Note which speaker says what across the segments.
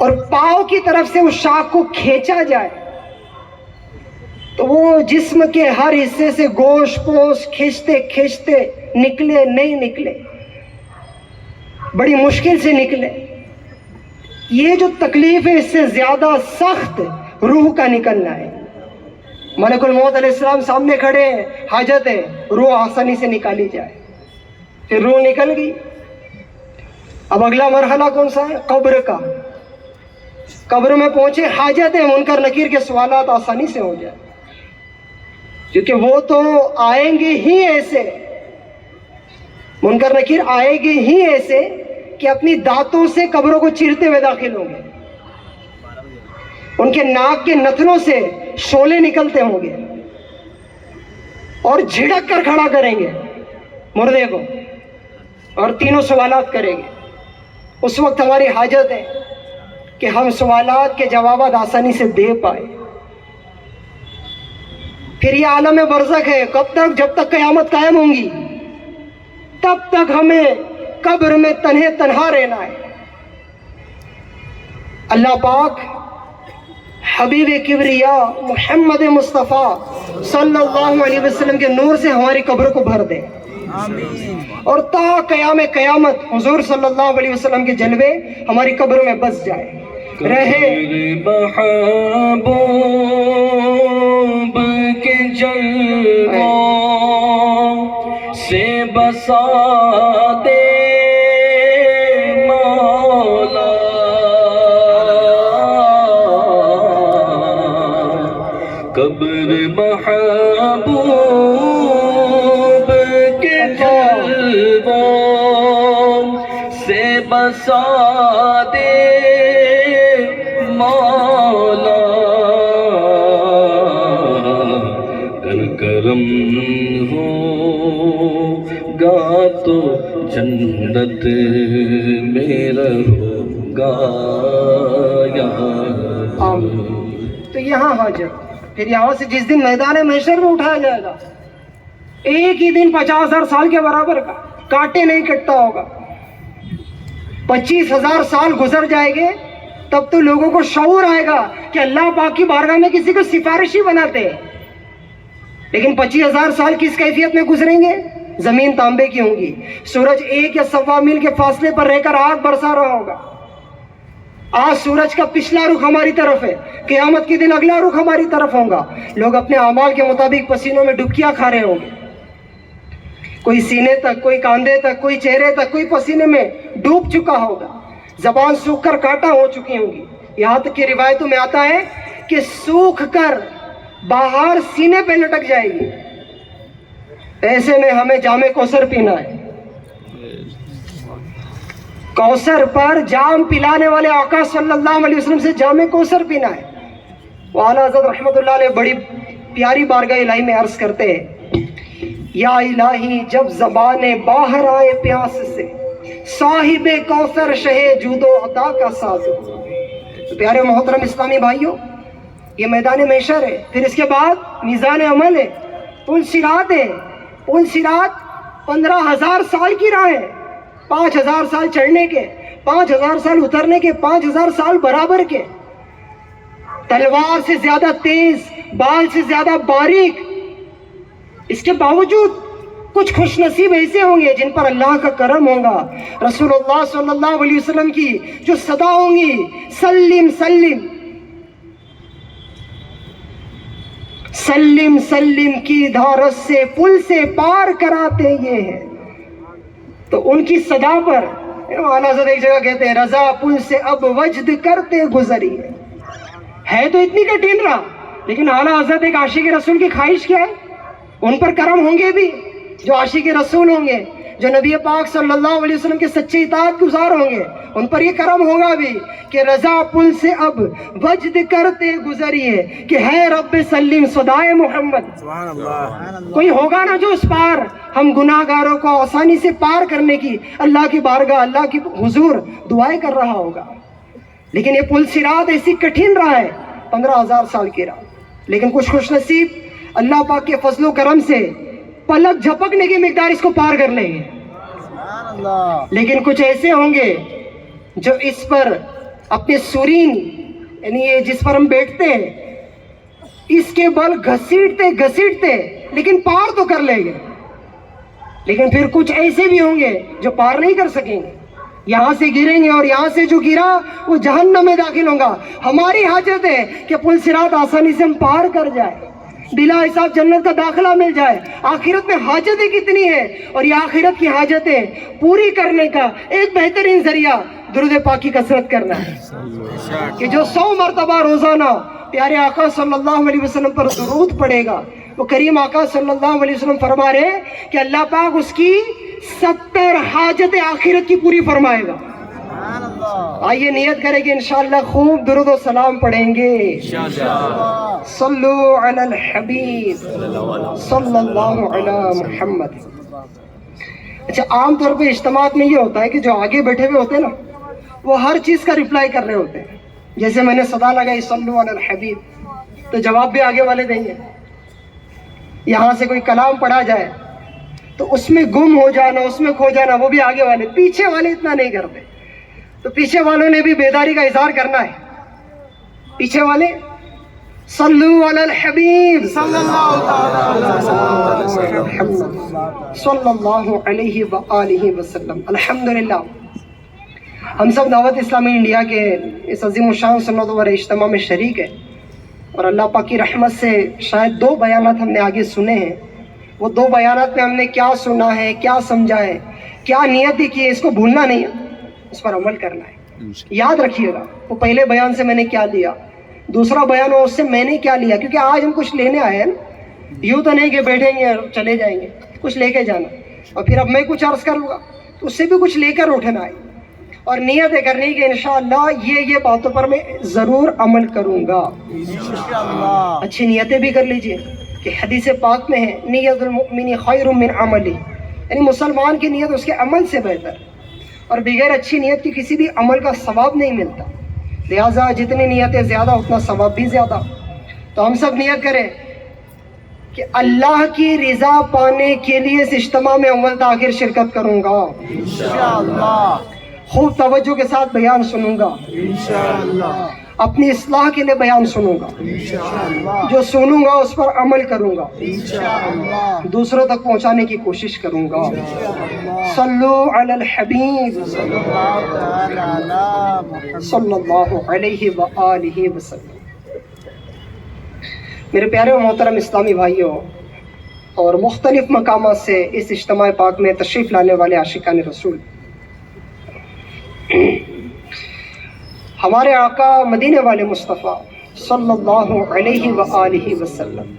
Speaker 1: اور پاؤں کی طرف سے اس شاخ کو کھینچا جائے تو وہ جسم کے ہر حصے سے گوشت پوش کھینچتے کھینچتے نکلے نہیں نکلے، بڑی مشکل سے نکلے. یہ جو تکلیف ہے اس سے زیادہ سخت روح کا نکلنا ہے. ملک الموت علیہ السلام سامنے کھڑے ہیں، حاجت ہے روح آسانی سے نکالی جائے. پھر روح نکل گئی. اب اگلا مرحلہ کون سا ہے؟ قبر کا. قبر میں پہنچے، حاجت ہے منکر نکیر کے سوالات آسانی سے ہو جائے، کیونکہ وہ تو آئیں گے ہی ایسے، منکر نکیر آئے گے ہی ایسے کہ اپنی دانتوں سے قبروں کو چیرتے ہوئے داخل ہوں گے. ان کے ناک کے نتنوں سے شعلے نکلتے ہوں گے اور جھڑک کر کھڑا کریں گے مردے کو اور تینوں سوالات کریں گے. اس وقت ہماری حاجت ہے کہ ہم سوالات کے جوابات آسانی سے دے پائے. پھر یہ عالم برزخ ہے، کب تک؟ جب تک قیامت قائم ہوں گی تب تک ہمیں قبر میں تنہا رہنا ہے. اللہ پاک حبیب کبریا محمد مصطفیٰ صلی اللہ علیہ وسلم کے نور سے ہماری قبر کو بھر دے، اور تا قیام قیامت حضور صلی اللہ علیہ وسلم کے جلوے ہماری قبر میں بس جائے رہے.
Speaker 2: محبوب کے جلووں سے بسا دے مولا، قبر محبوب کے جلووں سے بسا دے مولا، کر کرم ہوگا تو جنت میں رہوگا یا
Speaker 1: آمین. تو یہاں حاجت. پھر یہاں سے جس دن میدان محشر میں اٹھایا جائے گا، ایک ہی دن 50,000 سال کے برابر کا، کانٹے نہیں کٹتا ہوگا. 25,000 سال گزر جائیں گے تب تو لوگوں کو شعور آئے گا کہ اللہ پاک کی بارگاہ میں کسی کو سفارشی بناتے ہیں. لیکن 25,000 سال کس کیفیت میں گزریں گے؟ زمین تانبے کی ہوں گی، سورج 1 یا 1.25 میل کے فاصلے پر رہ کر آگ برسا رہا ہوگا. آج سورج کا پچھلا رخ ہماری طرف ہے، قیامت کے دن اگلا رخ ہماری طرف ہوگا. لوگ اپنے اعمال کے مطابق پسینوں میں ڈبکیاں کھا رہے ہوں گے، کوئی سینے تک، کوئی کاندھے تک، کوئی چہرے تک، کوئی پسینے میں ڈوب چکا ہوگا. زبان سوکھ کر کانٹا ہو چکی ہوں گی. یہاں تک کہ روایتوں میں آتا ہے کہ سوکھ کر باہر سینے پہ لٹک جائے گی. ایسے میں ہمیں جام کوثر پینا ہے. کوثر پر جام پلانے والے آقا صلی اللہ علیہ وسلم سے جام کوثر پینا ہے. اعلیٰ حضرت رحمۃ اللہ علیہ بڑی پیاری بارگاہ الہی میں عرض کرتے ہیں، یا الہی جب زبانیں باہر آئے پیاس سے، صاحب کوثر شہ جود و عطا کا ساز. پیارے محترم اسلامی بھائیوں، یہ میدان محشر ہے. پھر اس کے بعد میزان عمل ہے، پل صراط ہے. پل صراط 15,000 سال کی راہ ہے. 5,000 سال چڑھنے کے، 5,000 سال اترنے کے، 5,000 سال برابر کے. تلوار سے زیادہ تیز، بال سے زیادہ باریک. اس کے باوجود کچھ خوش نصیب ایسے ہوں گے جن پر اللہ کا کرم ہوگا. رسول اللہ صلی اللہ علیہ وسلم کی جو صدا ہوں گی، سلم سلم سلم سلم کی دھارس سے پل سے پار کراتے یہ ہیں. تو ان کی صدا پر اعلیٰ حضرت ایک جگہ کہتے ہیں، رضا پل سے اب وجد کرتے گزری. ہے تو اتنی کٹھن راہ، لیکن اعلیٰ حضرت ایک عاشق رسول کی خواہش کیا ہے؟ ان پر کرم ہوں گے بھی جو عاشق رسول ہوں گے، جو نبی پاک صلی اللہ علیہ وسلم کے سچے اطاعت گزار ہوں گے، ان پر یہ کرم ہوگا بھی کہ رضا پل سے اب وجد کرتے گزریے کہ ہے رب سلیم صدائے محمد. کوئی ہوگا نا جو اس پار ہم گناہ گاروں کو آسانی سے پار کرنے کی اللہ کی بارگاہ، اللہ کی حضور دعائیں کر رہا ہوگا. لیکن یہ پل صراط ایسی کٹھن راہ ہے، 15,000 سال کی راہ. لیکن کچھ خوش نصیب اللہ پاک کے فضل و کرم سے پلک جھپکنے کی مقدار اس کو پار کر لیں گے. لیکن کچھ ایسے ہوں گے جو اس پر اپنے سورین یعنی یہ جس پر ہم بیٹھتے ہیں اس کے بل گھسیٹتے گھسیٹتے لیکن پار تو کر لیں گے، لیکن پھر کچھ ایسے بھی ہوں گے جو پار نہیں کر سکیں گے، یہاں سے گریں گے اور یہاں سے جو گرا وہ جہنم میں داخل ہوں گا۔ ہماری حاجت ہے کہ پل صراط آسانی سے ہم پار کر جائیں، بلا حساب جنت کا داخلہ مل جائے۔ آخرت میں حاجتیں کتنی ہیں، اور یہ آخرت کی حاجتیں پوری کرنے کا ایک بہترین ذریعہ درود پاک کی کثرت کرنا ہے، کہ جو 100 مرتبہ روزانہ پیارے آقا صلی اللہ علیہ وسلم پر درود پڑے گا، وہ کریم آقا صلی اللہ علیہ وسلم فرما رہے ہیں کہ اللہ پاک اس کی 70 حاجتیں آخرت کی پوری فرمائے گا۔ آئیے نیت کریں کہ انشاءاللہ خوب درود و سلام پڑھیں گے۔ صلو علی الحبیب صلی اللہ علی محمد۔ اچھا، عام طور پہ اجتماعات میں یہ ہوتا ہے کہ جو آگے بیٹھے ہوئے ہوتے ہیں نا، وہ ہر چیز کا ریپلائی کر رہے ہوتے ہیں۔ جیسے میں نے صدا لگائی صلو علی الحبیب، تو جواب بھی آگے والے دیں گے۔ یہاں سے کوئی کلام پڑھا جائے تو اس میں گم ہو جانا، اس میں کھو جانا، وہ بھی آگے والے، پیچھے والے اتنا نہیں کرتے۔ تو پیچھے والوں نے بھی بیداری کا اظہار کرنا ہے۔ پیچھے والے صلو علی الحبیب صلی اللہ علیہ وآلہ وسلم۔ الحمدللہ ہم سب دعوت اسلامی انڈیا کے اس عظیم الشان سنت و اجتماع میں شریک ہیں، اور اللہ پاک کی رحمت سے شاید 2 بیانات ہم نے آگے سنے ہیں۔ وہ 2 بیانات میں ہم نے کیا سنا ہے، کیا سمجھا ہے، کیا نیت کی ہے، اس کو بھولنا نہیں ہے، اس پر عمل کرنا ہے۔ یاد رکھیے گا وہ پہلے بیان سے میں نے کیا لیا، دوسرا بیان ہو اس سے میں نے کیا لیا، کیونکہ آج ہم کچھ لینے آئے ہیں نا، یوں تو نہیں کہ بیٹھیں گے اور چلے جائیں گے، کچھ لے کے جانا، اور پھر اب میں کچھ عرض کروں گا تو اس سے بھی کچھ لے کر اٹھنا ہے، اور نیت ہے کرنی کہ انشاءاللہ یہ باتوں پر میں ضرور عمل کروں گا۔ اچھی نیتیں بھی کر لیجئے کہ حدیث پاک میں ہے نیت المؤمن خیر من عملی، یعنی مسلمان کی نیت اس کے عمل سے بہتر، اور بغیر اچھی نیت کی کسی بھی عمل کا ثواب نہیں ملتا، لہٰذا جتنی نیتیں زیادہ اتنا ثواب بھی زیادہ۔ تو ہم سب نیت کریں کہ اللہ کی رضا پانے کے لیے اس اجتماع میں اول تاخیر شرکت کروں گا، انشاءاللہ خوب توجہ کے ساتھ بیان سنوں گا، انشاءاللہ اپنی اصلاح کے لیے بیان سنوں گا، انشاءاللہ جو سنوں گا اس پر عمل کروں گا، انشاءاللہ دوسروں تک پہنچانے کی کوشش کروں گا۔ صلو علی الحبیب صلی اللہ علیہ وآلہ وسلم۔ میرے پیارے و محترم اسلامی بھائیوں اور مختلف مقامات سے اس اجتماع پاک میں تشریف لانے والے عاشقان رسول، ہمارے آقا مدینے والے مصطفیٰ صلی اللہ علیہ وآلہ وسلم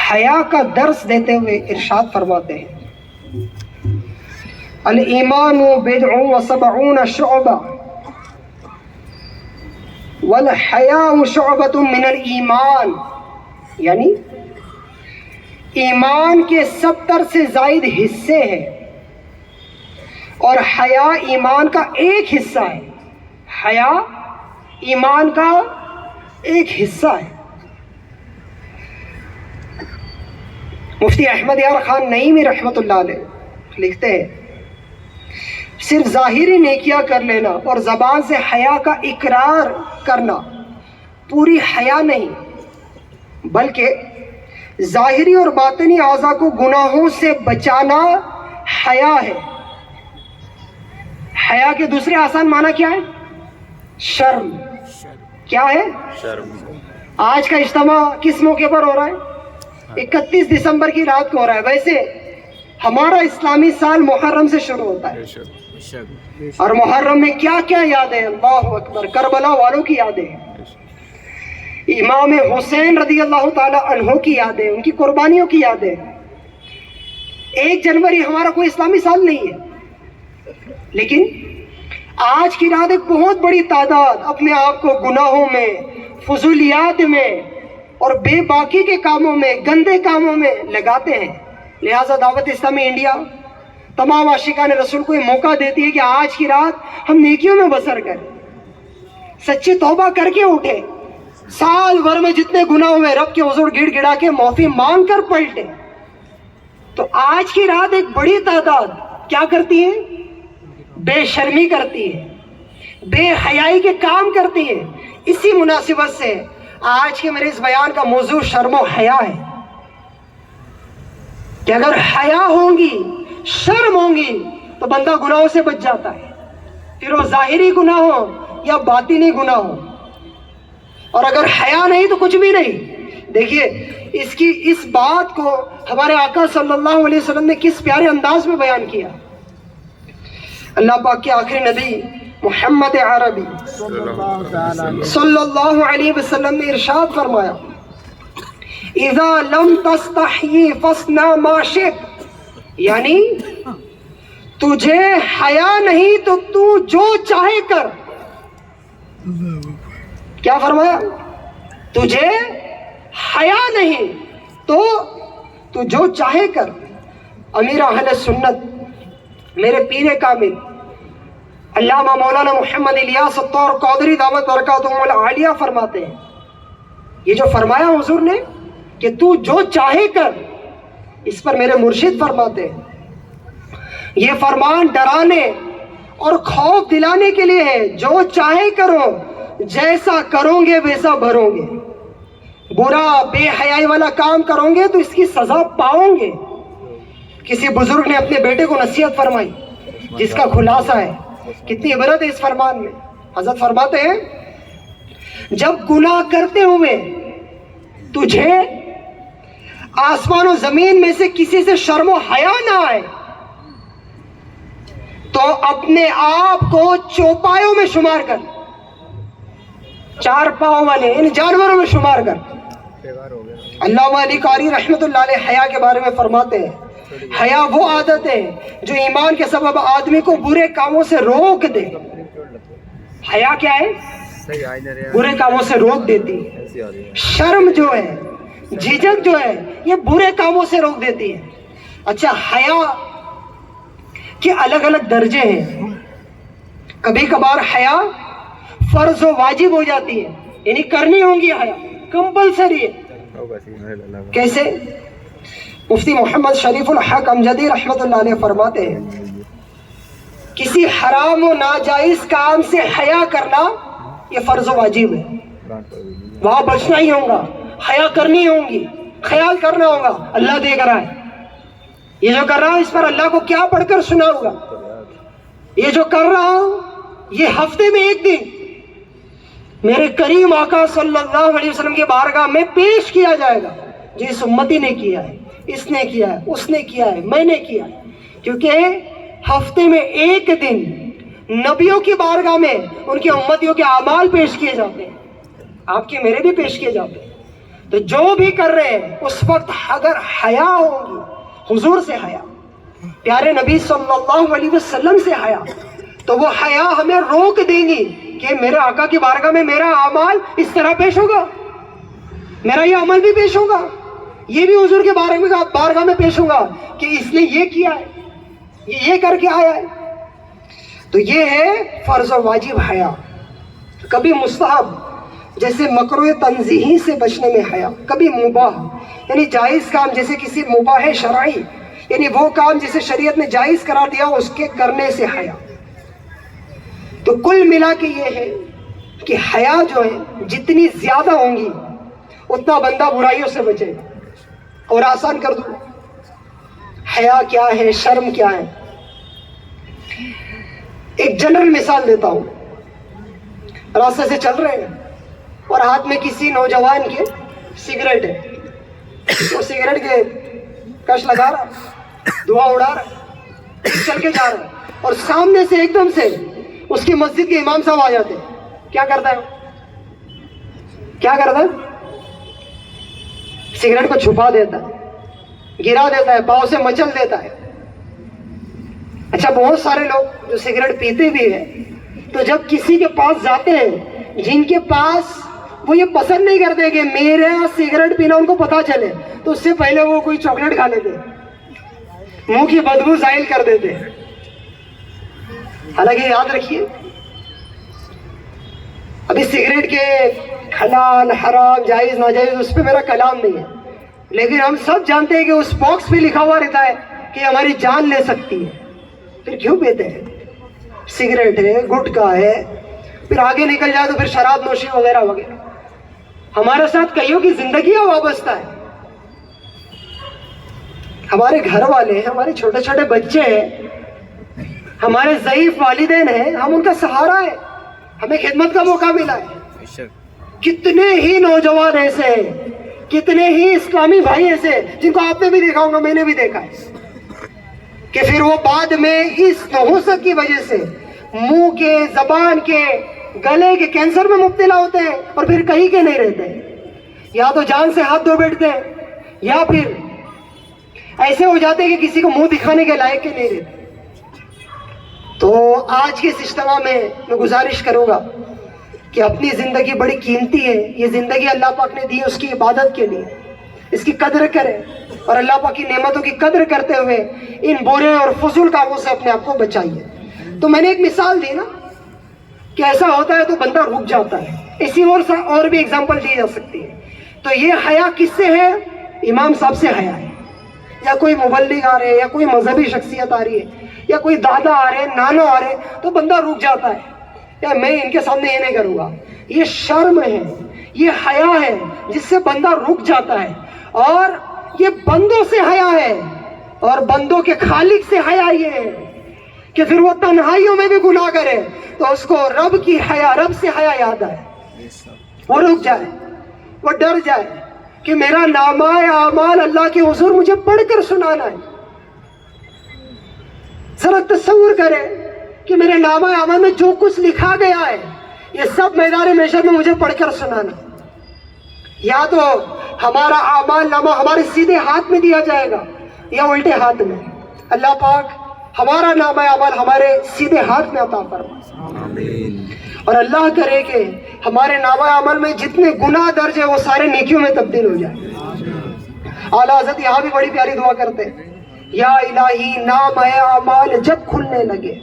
Speaker 1: حیا کا درس دیتے ہوئے ارشاد فرماتے ہیں، الایمان بضع و سبعون شعبہ والحیاء شعبۃ من الایمان، یعنی ایمان کے 70 سے زائد حصے ہیں اور حیا ایمان کا ایک حصہ ہے۔ حیا ایمان کا ایک حصہ ہے۔ مفتی احمد یار خان نعیمی رحمۃ اللہ علیہ لکھتے ہیں، صرف ظاہری نیکیاں کر لینا اور زبان سے حیا کا اقرار کرنا پوری حیا نہیں، بلکہ ظاہری اور باطنی اعضاء کو گناہوں سے بچانا حیا ہے۔ حیا کے دوسرے آسان معنی کیا ہے؟ شرم۔ کیا ہے؟ شرم۔ آج کا اجتماع کس موقع پر ہو رہا ہے؟ 31 دسمبر کی رات کو ہو رہا ہے۔ ویسے ہمارا اسلامی سال محرم سے شروع ہوتا ہے، اور محرم میں کیا کیا یادیں، اللہ اکبر، کربلا والوں کی یادیں، امام حسین رضی اللہ تعالی عنہ کی یادیں، ان کی قربانیوں کی یادیں۔ 1 جنوری ہمارا کوئی اسلامی سال نہیں ہے، لیکن آج کی رات ایک بہت بڑی تعداد اپنے آپ کو گناہوں میں، فضولیات میں اور بے باکی کے کاموں میں، گندے کاموں میں لگاتے ہیں۔ لہٰذا دعوت اسلامی انڈیا تمام عاشقان رسول کو یہ موقع دیتی ہے کہ آج کی رات ہم نیکیوں میں بسر کریں، سچی توبہ کر کے اٹھیں، سال بھر میں جتنے گناہ ہوئے رب کے حضور گڑ گڑا کے معافی مانگ کر پلٹیں۔ تو آج کی رات ایک بڑی تعداد کیا کرتی ہے؟ بے شرمی کرتی ہے، بے حیائی کے کام کرتی ہے۔ اسی مناسبت سے آج کے میرے اس بیان کا موضوع شرم و حیا ہے کہ اگر حیا ہوں گی، شرم ہوں گی تو بندہ گناہوں سے بچ جاتا ہے، پھر وہ ظاہری گناہ ہو یا باطنی گناہ ہو۔ اور اگر حیا نہیں تو کچھ بھی نہیں۔ دیکھیے اس بات کو ہمارے آقا صلی اللہ علیہ وسلم نے کس پیارے انداز میں بیان کیا۔ اللہ پاک کے آخری نبی محمد عربی صلی اللہ علیہ وسلم نے ارشاد فرمایا، اذا لم تستحی فاصنع ما شئت، یعنی تجھے حیا نہیں تو تو جو چاہے کر۔ کیا فرمایا؟ تجھے حیا نہیں تو تو جو چاہے کر۔ امیر اہل سنت میرے پیر کامل علامہ مولانا محمد الیاس الطور قادری دامت برکاتہم العالیہ فرماتے ہیں، یہ جو فرمایا حضور نے کہ تو جو چاہے کر، اس پر میرے مرشد فرماتے ہیں یہ فرمان ڈرانے اور خوف دلانے کے لیے ہے۔ جو چاہے کرو، جیسا کرو گے ویسا بھرو گے۔ برا بے حیائی والا کام کرو گے تو اس کی سزا پاؤ گے۔ کسی بزرگ نے اپنے بیٹے کو نصیحت فرمائی جس کا خلاصہ ہے، کتنی عبرت ہے اس فرمان میں۔ حضرت فرماتے ہیں، جب گناہ کرتے ہوئے تجھے آسمان و زمین میں سے کسی سے شرم و حیا نہ آئے تو اپنے آپ کو چوپایوں میں شمار کر، چار پاؤں والے ان جانوروں میں شمار کر۔ علامہ علی قاری رحمۃ اللہ علیہ حیا کے بارے میں فرماتے ہیں، حیا وہ عادت ہے جو ایمان کے سبب آدمی کو برے کاموں سے روک دے۔ حیا کیا ہے؟ برے کاموں سے روک دیتی ہے۔ شرم جو ہے، جھجک جو ہے، یہ برے کاموں سے روک دیتی ہے۔ اچھا، حیا کے الگ الگ درجے ہیں۔ کبھی کبھار حیا فرض و واجب ہو جاتی ہے، یعنی کرنی ہوں گی، حیا کمپلسری ہے۔ کیسے؟ مفتی محمد شریف الحق امجدی رحمۃ اللہ علیہ فرماتے ہیں، کسی حرام و ناجائز کام سے حیا کرنا یہ فرض و واجب ہے، وہاں بچنا ہی ہوگا، حیا کرنی ہوں گی، خیال کرنا ہوگا اللہ دیکھ رہا ہے، یہ جو کر رہا ہوں اس پر اللہ کو کیا پڑھ کر سنا ہوگا، یہ جو کر رہا ہوں یہ ہفتے میں ایک دن میرے کریم آقا صلی اللہ علیہ وسلم کے بارگاہ میں پیش کیا جائے گا، جو اس امتی نے کیا ہے، اس نے کیا ہے، اس نے کیا ہے، میں نے کیا ہے۔ کیونکہ ہفتے میں ایک دن نبیوں کی بارگاہ میں ان کے امتیوں کے اعمال پیش کیے جاتے ہیں، آپ کے میرے بھی پیش کیے جاتے ہیں۔ تو جو بھی کر رہے ہیں اس وقت اگر حیا ہوگی، حضور سے حیا، پیارے نبی صلی اللہ علیہ وسلم سے حیا، تو وہ حیا ہمیں روک دیں گی کہ میرے آقا کی بارگاہ میں میرا اعمال اس طرح پیش ہوگا، میرا یہ عمل بھی پیش ہوگا، یہ بھی حضور کے بارگاہ میں پیش ہوگا کہ اس نے یہ کیا ہے، یہ کر کے آیا ہے۔ تو یہ ہے فرض و واجب حیا۔ کبھی مستحب جیسے مکروہ تنزیہی سے بچنے میں حیا، کبھی مباح یعنی جائز کام جیسے کسی مباح شرعی، یعنی وہ کام جسے شریعت نے جائز قرار دیا اس کے کرنے سے حیا۔ تو کل ملا کے یہ ہے کہ حیا جو ہے جتنی زیادہ ہوں گی اتنا بندہ برائیوں سے بچے گا۔ اور آسان کر دوں، حیا کیا ہے، شرم کیا ہے، ایک جنرل مثال دیتا ہوں۔ راستے سے چل رہے ہیں اور ہاتھ میں کسی نوجوان کے سگریٹ ہے، وہ سگریٹ کے کش لگا رہا، دھواں اڑا رہا، چل کے جا رہا ہے، اور سامنے سے ایک دم سے اس کی مسجد کے امام صاحب آ جاتے ہیں۔ کیا کرتا ہے؟ کیا کرتا ہے؟ سگریٹ کو چھپا دیتا ہے، گرا دیتا ہے، پاؤں سے مچل دیتا ہے۔ اچھا، بہت سارے لوگ جو سگریٹ پیتے بھی ہیں تو جب کسی کے پاس جاتے ہیں جن کے پاس وہ یہ پسند نہیں کرتے کہ میرا سگریٹ پینا ان کو پتا چلے، تو اس سے پہلے وہ کوئی چاکلیٹ کھا لیتے، منہ کی بدبو زائل کر دیتے۔ حالانکہ یاد رکھیے، ابھی سگریٹ کے حلال حرام جائز ناجائز اس پہ میرا کلام نہیں ہے، لیکن ہم سب جانتے ہیں کہ اس باکس پہ لکھا ہوا رہتا ہے کہ ہماری جان لے سکتی ہے۔ پھر کیوں پیتے ہیں؟ سگریٹ ہے، گٹکا ہے، پھر آگے نکل جائے تو پھر شراب نوشی وغیرہ وغیرہ. ہمارے ساتھ کئیوں کی زندگیاں وابستہ ہے. ہمارے گھر والے ہیں، ہمارے چھوٹے چھوٹے بچے ہیں، ہمارے ضعیف والدین ہیں، ہم ان کا سہارا ہے، ہمیں خدمت کا موقع ملا ہے. کتنے ہی نوجوان ایسے ہیں، کتنے ہی اسلامی بھائی ایسے ہیں جن کو آپ نے بھی دیکھا ہوگا، میں نے بھی دیکھا ہے، کہ پھر وہ بعد میں اس نحوست کی وجہ سے منہ کے، زبان کے، گلے کے کینسر میں مبتلا ہوتے ہیں اور پھر کہیں کے نہیں رہتے ہیں. یا تو جان سے ہاتھ دھو بیٹھتے ہیں یا پھر ایسے ہو جاتے ہیں کہ کسی کو منہ دکھانے کے لائق کے نہیں رہتے. تو آج کے اس اجتماع میں گزارش کروں گا کہ اپنی زندگی بڑی قیمتی ہے. یہ زندگی اللہ پاک نے دی ہے اس کی عبادت کے لیے، اس کی قدر کریں اور اللہ پاک کی نعمتوں کی قدر کرتے ہوئے ان برے اور فضول کاموں سے اپنے آپ کو بچائیے. تو میں نے ایک مثال دی نا کہ ایسا ہوتا ہے تو بندہ رک جاتا ہے. اسی اور بھی اگزامپل دی جا سکتی ہے. تو یہ حیا کس سے ہے؟ امام صاحب سے حیا ہے، یا کوئی مبلغ آ رہے، یا کوئی مذہبی شخصیت آ رہی ہے، یا کوئی دادا آ رہے، نانا آ رہے، تو بندہ رک جاتا ہے. یا میں ان کے سامنے یہ نہیں کروں گا. یہ شرم ہے، یہ حیا ہے جس سے بندہ رک جاتا ہے. اور یہ بندوں سے حیا ہے، اور بندوں کے خالق سے حیا یہ ہے کہ پھر وہ تنہائیوں میں بھی گناہ کرے تو اس کو رب کی حیا، رب سے حیا یاد آئے، وہ رک جائے، وہ ڈر جائے کہ میرا نامہ اعمال اللہ کے حضور مجھے پڑھ کر سنانا ہے. ذرا تصور کرے کہ میرے نامہ اعمال میں جو کچھ لکھا گیا ہے یہ سب میدان محشر میں مجھے پڑھ کر سنانا. یا تو ہمارا اعمال نامہ ہمارے سیدھے ہاتھ میں دیا جائے گا یا الٹے ہاتھ میں. اللہ پاک ہمارا نامہ اعمال ہمارے سیدھے ہاتھ میں عطا فرمائے، اور اللہ کرے کہ ہمارے نامہ اعمال میں جتنے گناہ درج ہے وہ سارے نیکیوں میں تبدیل ہو جائے. اعلیٰ حضرت یہاں بھی بڑی پیاری دعا کرتے ہیں، یا الہی نامہ اعمال جب کھلنے لگے،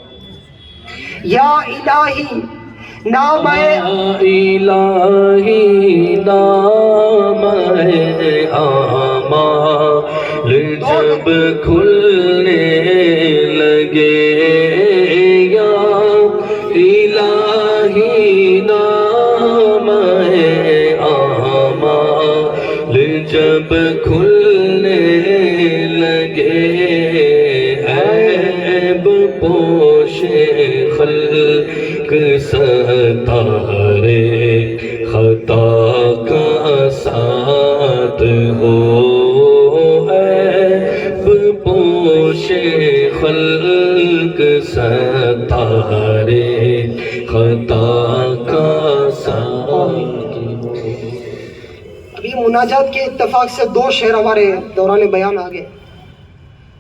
Speaker 1: یا الہی نامہ
Speaker 3: الہی نامہ اعمال جب کھلنے لگے، یا الہی نامہ اعمال جب کھلنے لگے، عیب پوش خلق ستارے خطا کا ساتھ ہو، عیب پوش خلق ستارے خطا کا ساتھ ہو.
Speaker 1: ابھی مناجات کے اتفاق سے 2 شعر ہمارے دوران بیان آ گئے.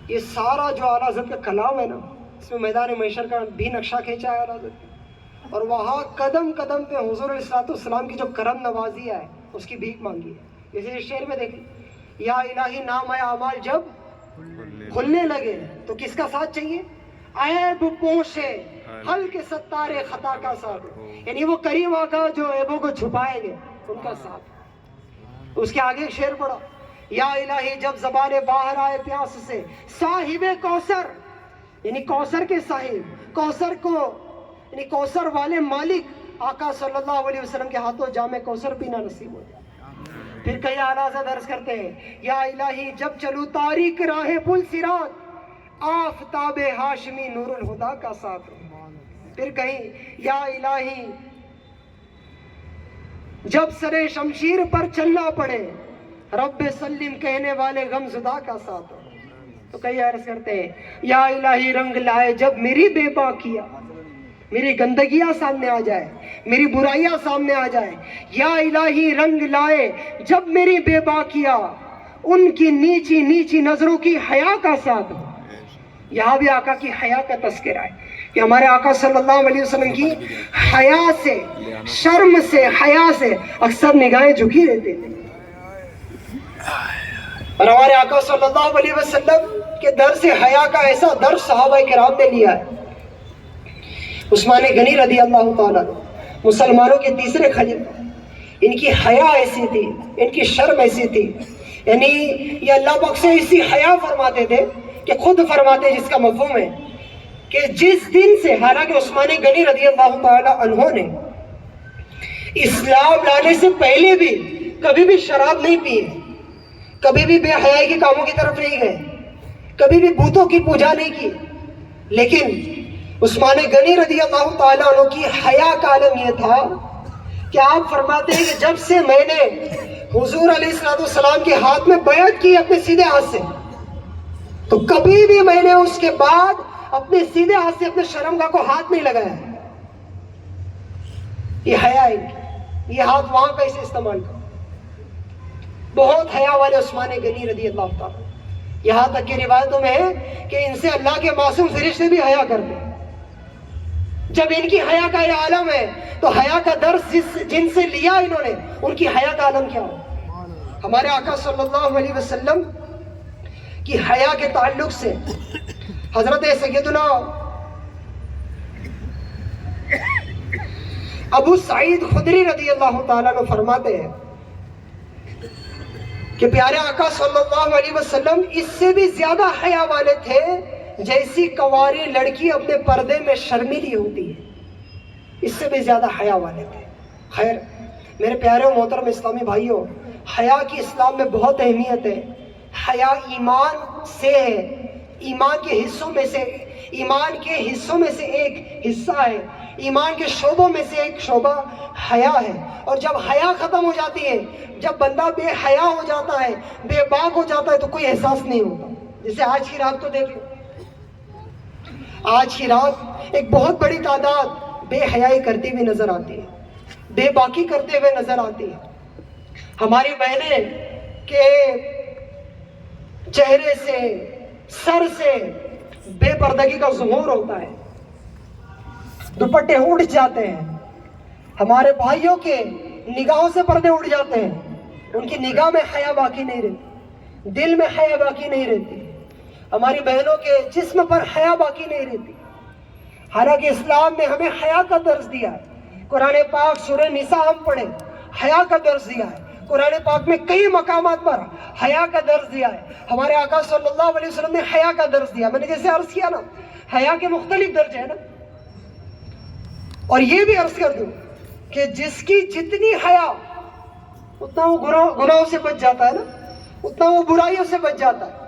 Speaker 1: یہ سارا جو اعلیٰ حضرت کا کلام ہے نا، اس میں میدان محشر کا بھی نقشہ کھینچا ہے اعلیٰ حضرت نے، اور وہاں قدم قدم پہ حضور علیہ السلام کی جو کرم نوازی ہے اس کی بھیک مانگی ہے. جیسے اس شعر میں دیکھیں، یا الہی نامہ اعمال جب کھلنے لگے، تو کس کا ساتھ چاہیے؟ عیب پوشے ہلکے ستارے خطا کا ساتھ، یعنی وہ کریم آقا جو عیبوں کو چھپائیں گے ان کا ساتھ. اس کے آگے ایک شعر پڑھا، یا الہی جب زبان باہر آئے پیاس سے، صاحب کوثر، یعنی کوثر کے صاحب، کوثر کو یعنی کوثر والے مالک آقا صلی اللہ علیہ وسلم کے ہاتھوں جام کوثر پینا نصیب ہو جائے. پھر کئی اعلیٰ حضرت عرض کرتے ہیں، یا الہی جب چلو تاریک راہ پل صراط، آفتاب ہاشمی نور الہدا کا ساتھ. پھر کہیں، یا الہی جب سرے شمشیر پر چلنا پڑے، رب سلم کہنے والے غم زدہ کا ساتھ. تو کئی عرض کرتے ہیں، یا الہی رنگ لائے جب میری بے باکیاں، میری گندگیاں سامنے آ جائے، میری برائیاں سامنے آ جائے. یا الہی رنگ لائے جب میری بے باکیاں، ان کی نیچی نیچی نظروں کی حیا کا ساتھ. یہاں بھی آقا کی حیا کا تذکرہ ہے کہ ہمارے آقا صلی اللہ علیہ وسلم کی حیا سے، شرم سے، حیا سے اکثر نگاہیں جھکی رہتے تھے. اور ہمارے آقا صلی اللہ علیہ وسلم کے در سے حیا کا ایسا در صحابہ کرام نے لیا ہے. عثمان غنی رضی اللہ تعالیٰ مسلمانوں کے تیسرے خلیفہ، ان کی حیا ایسی تھی، ان کی شرم ایسی تھی، یعنی یہ اللہ پاک سے ایسی حیا فرماتے تھے کہ خود فرماتے جس کا مفہوم ہے کہ جس دن سے، حالانکہ عثمان غنی رضی اللہ تعالی عنہ نے اسلام لانے سے پہلے بھی کبھی بھی شراب نہیں پی، کبھی بھی بے حیائی کے کاموں کی طرف نہیں گئے، کبھی بھی بتوں کی پوجا نہیں کی، لیکن عثمان غنی رضی اللہ تعالی عنہ کی حیا کا عالم یہ تھا کہ آپ فرماتے ہیں کہ جب سے میں نے حضور علیہ السلام کے ہاتھ میں بیعت کی اپنے سیدھے ہاتھ سے، تو کبھی بھی میں نے اس کے بعد اپنے سیدھے ہاتھ سے اپنے شرمگاہ کو ہاتھ نہیں لگایا۔ یہ حیا ہے، یہ ہاتھ وہاں کا اسے استعمال کرو۔ بہت حیا والے عثمان غنی رضی اللہ تعالیٰ، یہاں تک کہ روایتوں میں ہے کہ ان سے اللہ کے معصوم فرشتے بھی حیا کرتے ہیں۔ جب ان کی حیا کا یہ عالم ہے تو حیا کا درس جن سے لیا انہوں نے، ان کی حیا کا عالم کیا ہو؟ ہمارے آقا صلی اللہ علیہ وسلم کی حیا کے تعلق سے حضرت سیدنا ابو سعید خدری رضی اللہ تعالیٰ عنہ فرماتے ہیں کہ پیارے آقا صلی اللہ علیہ وسلم اس سے بھی زیادہ حیا والے تھے جیسی کنواری لڑکی اپنے پردے میں شرمیلی ہوتی ہے، اس سے بھی زیادہ حیا والے تھے۔ خیر میرے پیارے و محترم اسلامی بھائیوں، حیا کی اسلام میں بہت اہمیت ہے۔ حیا ایمان سے ہے، ایمان کے حصوں میں سے ایک حصہ ہے، ایمان کے شعبوں میں سے ایک شعبہ حیا ہے۔ اور جب حیا ختم ہو جاتی ہے، جب بندہ بے حیا ہو جاتا ہے، بے باک ہو جاتا ہے، تو کوئی احساس نہیں ہوتا۔ جیسے آج کی رات کو دیکھ لو، آج کی رات ایک بہت بڑی تعداد بے حیائی کرتی ہوئی نظر آتی ہے، بے باکی کرتے ہوئے نظر آتی ہے۔ ہماری بہنیں کے چہرے سے، سر سے بے پردگی کا ظہور ہوتا ہے، دوپٹے اڑ جاتے ہیں۔ ہمارے بھائیوں کے نگاہوں سے پردے اڑ جاتے ہیں، ان کی نگاہ میں حیا باقی نہیں رہتی، دل میں حیا باقی نہیں رہتی۔ ہماری بہنوں کے جسم پر حیا باقی نہیں رہتی، حالانکہ اسلام نے ہمیں حیا کا درس دیا ہے۔ قرآن پاک سورہ نساء ہم پڑھیں، حیا کا درس دیا ہے۔ قرآن پاک میں کئی مقامات پر حیا کا درس دیا ہے۔ ہمارے آقا صلی اللہ علیہ وسلم نے حیا کا درس دیا۔ میں نے جیسے عرض کیا نا، حیا کے مختلف درجے ہیں نا، اور یہ بھی عرض کر دوں کہ جس کی جتنی حیا اتنا وہ گناہوں سے بچ جاتا ہے نا، اتنا وہ برائیوں سے بچ جاتا ہے،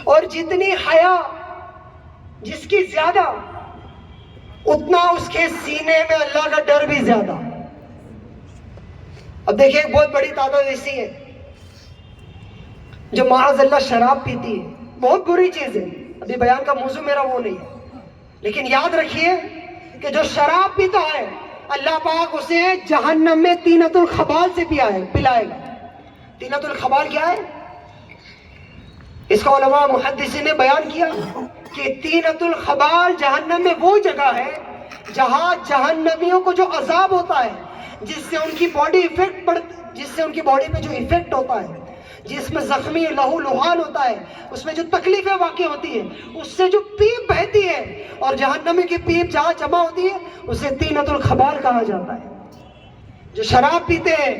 Speaker 1: اور جتنی حیا جس کی زیادہ، اتنا اس کے سینے میں اللہ کا ڈر بھی زیادہ۔ اب دیکھیں ایک بہت بڑی تعداد ایسی ہے جو معاذ اللہ شراب پیتی ہے، بہت بری چیز ہے، ابھی بیان کا موضوع میرا وہ نہیں ہے، لیکن یاد رکھیے کہ جو شراب پیتا ہے اللہ پاک اسے جہنم میں طینۃ الخبال سے پلائے گا۔ طینۃ الخبال کیا ہے؟ اس کا علماء محدثین نے بیان کیا کہ طینۃ الخبال جہنم میں وہ جگہ ہے جہاں جہنمیوں کو جو عذاب ہوتا ہے، جس سے ان کی باڈی پہ جو ایفیکٹ ہوتا ہے، جس میں زخمی لہو لہان ہوتا ہے، اس میں جو تکلیفیں واقع ہوتی ہیں، اس سے جو پیپ بہتی ہے اور جہنمی کی پیپ جہاں جمع ہوتی ہے، اسے طینۃ الخبال کہا جاتا ہے۔ جو شراب پیتے ہیں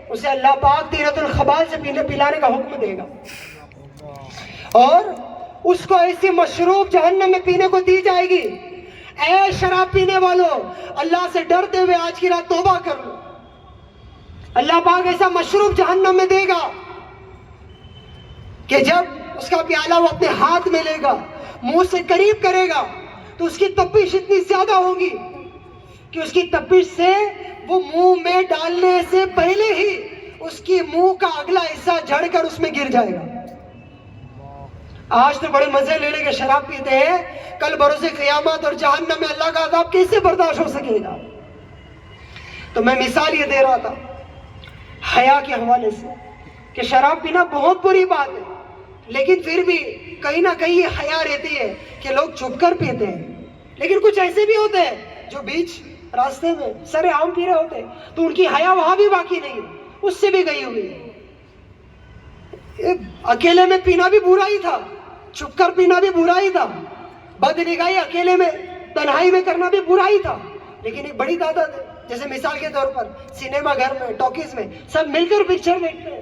Speaker 1: اسے اللہ پاک طینۃ الخبال سے پلانے کا حکم دے گا، اور اس کو ایسی مشروب جہنم میں پینے کو دی جائے گی۔ اے شراب پینے والوں، اللہ سے ڈرتے ہوئے آج کی رات توبہ کر لو۔ اللہ پاک ایسا مشروب جہنم میں دے گا کہ جب اس کا پیالہ وہ اپنے ہاتھ میں لے گا، منہ سے قریب کرے گا، تو اس کی تپش اتنی زیادہ ہوگی کہ اس کی تپش سے وہ منہ میں ڈالنے سے پہلے ہی اس کی منہ کا اگلا حصہ جھڑ کر اس میں گر جائے گا۔ آج تو بڑے مزے لینے کے شراب پیتے ہیں، کل بروز قیامت اور جہنم میں اللہ کا عذاب کیسے برداشت ہو سکے گا؟ تو میں مثال یہ دے رہا تھا حیا کے حوالے سے کہ شراب پینا بہت بری بات ہے، لیکن پھر بھی کہیں نہ کہیں یہ حیا رہتی ہے کہ لوگ چھپ کر پیتے ہیں۔ لیکن کچھ ایسے بھی ہوتے ہیں جو بیچ راستے میں سر عام پی رہے ہوتے ہیں، تو ان کی حیا وہاں بھی باقی نہیں ہے، اس سے بھی گئی ہوئی ہے۔ اکیلے میں پینا بھی برا ہی تھا، چھپ کر پینا بھی برا ہی تھا، بد نگاہی اکیلے میں تنہائی میں کرنا بھی برا ہی تھا، لیکن ایک بڑی تعداد ہے، جیسے مثال کے طور پر سنیما گھر میں، ٹاکیز میں سب مل کر پکچر دیکھتے ہیں،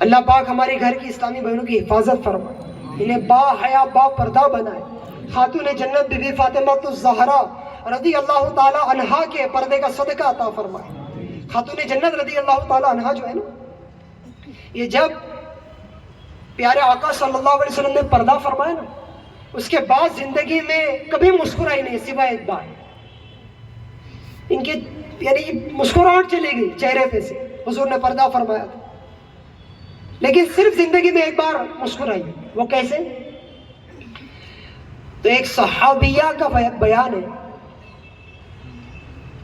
Speaker 1: اللہ پاک ہمارے گھر کی اسلامی بہنوں کی حفاظت فرمائے, انہیں با حیا با پردہ بنائے. خاتون جنت بی بی فاطمہ الزہرا رضی اللہ تعالی عنہا کے پردے کا صدقہ عطا فرمائے. خاتون جنت رضی اللہ تعالی عنہا جو ہے نا, یہ جب پیارے آقا صلی اللہ علیہ وسلم نے پردہ فرمایا نا, اس کے بعد زندگی میں کبھی مسکرائی نہیں سوائے ایک بار. ان کی یعنی مسکراہٹ چلی گئی چہرے پہ سے, حضور نے پردہ فرمایا تھا, لیکن صرف زندگی میں ایک بار مسکرائی. وہ کیسے؟ تو ایک صحابیہ کا بیان ہے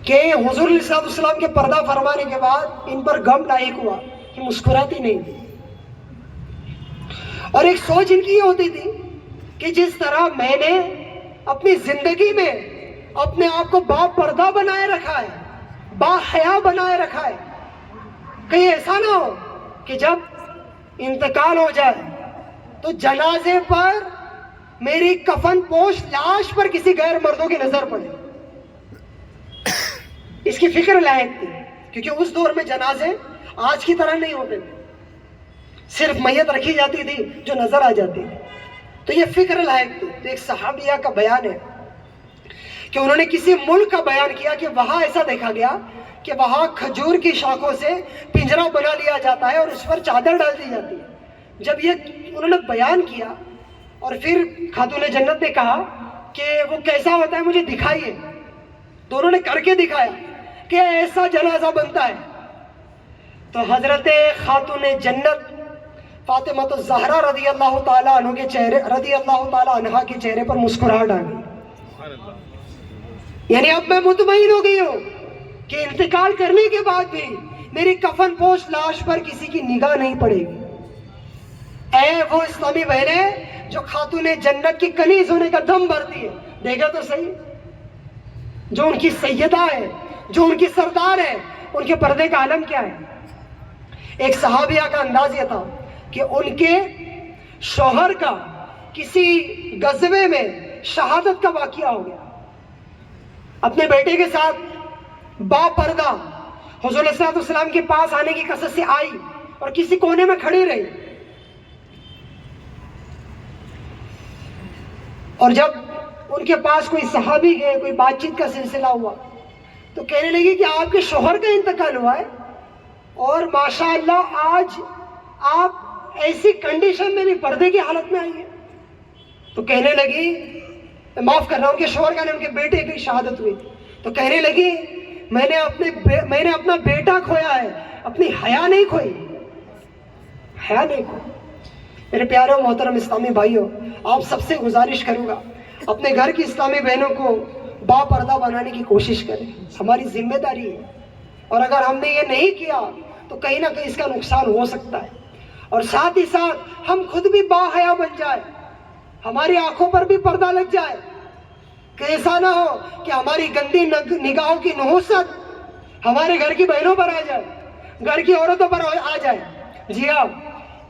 Speaker 1: کہ حضور علیہ السلام کے پردہ فرمانے کے بعد ان پر غم لاحق ہوا کہ مسکراتی نہیں تھی. اور ایک سوچ ان کی یہ ہوتی تھی کہ جس طرح میں نے اپنی زندگی میں اپنے آپ کو با پردہ بنائے رکھا ہے, با حیا بنائے رکھا ہے, کہیں ایسا نہ ہو کہ جب انتقال ہو جائے تو جنازے پر میری کفن پوش لاش پر کسی غیر مردوں کی نظر پڑے. اس کی فکر لاحق تھی, کیونکہ اس دور میں جنازے آج کی طرح نہیں ہوتے تھے, صرف میت رکھی جاتی تھی جو نظر آ جاتی تھی. تو یہ فکر لاحق تھی. تو ایک صحابیہ کا بیان ہے کہ انہوں نے کسی ملک کا بیان کیا کہ وہاں ایسا دیکھا گیا کہ وہاں کھجور کی شاخوں سے پنجرا بنا لیا جاتا ہے اور اس پر چادر ڈال دی جاتی ہے. جب یہ انہوں نے بیان کیا اور پھر خاتون جنت نے کہا کہ وہ کیسا ہوتا ہے مجھے دکھائیے, تو انہوں نے کر کے دکھایا کہ ایسا جنازہ بنتا ہے. تو حضرت خاتون جنت فاطمہ الزہرا رضی اللہ تعالیٰ عنہ کے چہرے رضی اللہ تعالیٰ عنہا کے چہرے پر مسکراہٹ آ گئی. یعنی اب میں مطمئن ہو گئی ہوں کہ انتقال کرنے کے بعد بھی میری کفن پوش لاش پر کسی کی نگاہ نہیں پڑے گی. اے وہ اسلامی بہنیں جو خاتون جنت کی کنیز ہونے کا دم بھرتی ہے, دیکھا تو صحیح, جو ان کی سیدہ ہے, جو ان کی سردار ہے, ان کے پردے کا عالم کیا ہے. ایک صحابیہ کا انداز یہ تھا کہ ان کے شوہر کا کسی غزوے میں شہادت کا واقعہ ہو گیا. اپنے بیٹے کے ساتھ با پردہ حضور علیہ السلام کے پاس آنے کی قصد سے آئی اور کسی کونے میں کھڑی رہی. اور جب ان کے پاس کوئی صحابی گئے, کوئی بات چیت کا سلسلہ ہوا, تو کہنے لگی کہ آپ کے شوہر کا انتقال ہوا ہے اور ماشاءاللہ آج آپ ایسی کنڈیشن میں بھی پردے کی حالت میں آئی ہے. تو کہنے لگی, معاف کر رہا ہوں, کہ شوہر کا ان کے بیٹے کی شہادت ہوئی. تو کہنے لگی میں نے اپنا بیٹا کھویا ہے, اپنی حیا نہیں کھوئی, حیا نہیں کھوئی. میرے پیارے و محترم اسلامی بھائیوں, آپ سب سے گزارش کروں گا اپنے گھر کی اسلامی بہنوں کو با پردہ بنانے کی کوشش کریں, ہماری ذمہ داری ہے. اور اگر ہم نے یہ نہیں کیا تو کہیں نہ کہیں اس کا نقصان ہو سکتا ہے. اور ساتھ ہی ساتھ ہم خود بھی با حیا بن جائے, ہماری آنکھوں پر بھی پردہ لگ جائے, کہ ایسا نہ ہو کہ ہماری گندی نگاہوں کی نحوست ہمارے گھر کی بہنوں پر آ جائے, گھر کی عورتوں پر آ جائے. جی ہاں,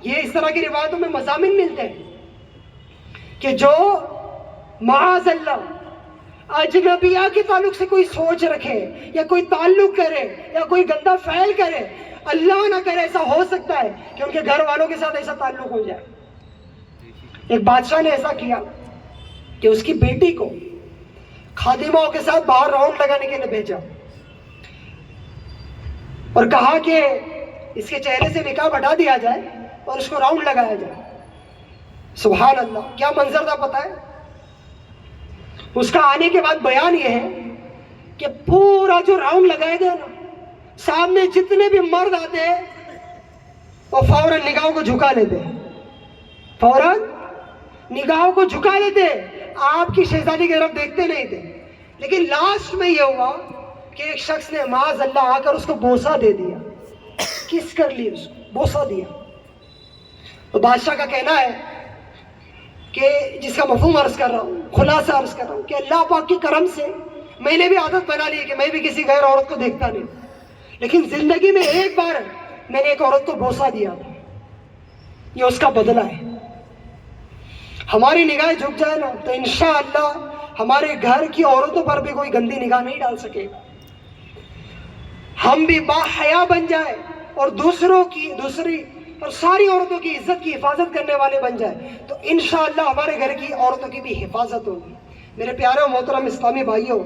Speaker 1: یہ اس طرح کی روایتوں میں مضامین ملتے ہیں کہ جو معاذ اللہ اجنبیہ کے تعلق سے کوئی سوچ رکھے یا کوئی تعلق کرے یا کوئی گندا فعل کرے, اللہ نہ کرے ایسا ہو سکتا ہے کہ ان کے گھر والوں کے ساتھ ایسا تعلق ہو جائے. ایک بادشاہ نے ایسا کیا کہ اس کی بیٹی کو خادموں کے ساتھ باہر راؤنڈ لگانے کے لیے بھیجا اور کہا کہ اس کے چہرے سے نقاب ہٹا دیا جائے اور اس کو راؤنڈ لگایا جائے. سبحان اللہ, کیا منظر تھا پتہ ہے؟ اس کا آنے کے بعد بیان یہ ہے کہ پورا جو راؤنڈ لگایا گیا نا, سامنے جتنے بھی مرد آتے وہ فوراً نگاہوں کو جھکا لیتے, فوراً نگاہوں کو جھکا لیتے, آپ کی شہزادی کی طرف دیکھتے نہیں تھے. لیکن لاسٹ میں یہ ہوا کہ ایک شخص نے معاذ اللہ آ کر اس کو بوسہ دے دیا, کس کر لی, اس کو بوسہ دیا. تو بادشاہ کا کہنا ہے کہ جس کا مفہوم عرض کر رہا ہوں, خلاصہ عرض کر رہا ہوں, کہ اللہ پاک کے کرم سے میں نے بھی عادت بنا لی کہ میں بھی کسی غیر عورت کو دیکھتا نہیں, لیکن زندگی میں ایک بار میں نے ایک عورت کو بوسہ دیا تھا, یہ اس کا بدلہ ہے. ہماری نگاہیں جھک جائے نا تو انشاءاللہ ہمارے گھر کی عورتوں پر بھی کوئی گندی نگاہ نہیں ڈال سکے گا. ہم بھی با حیا بن جائے اور دوسری اور ساری عورتوں کی عزت کی حفاظت کرنے والے بن جائیں تو انشاءاللہ ہمارے گھر کی عورتوں کی بھی حفاظت ہوگی۔ میرے پیارے و محترم اسلامی بھائیوں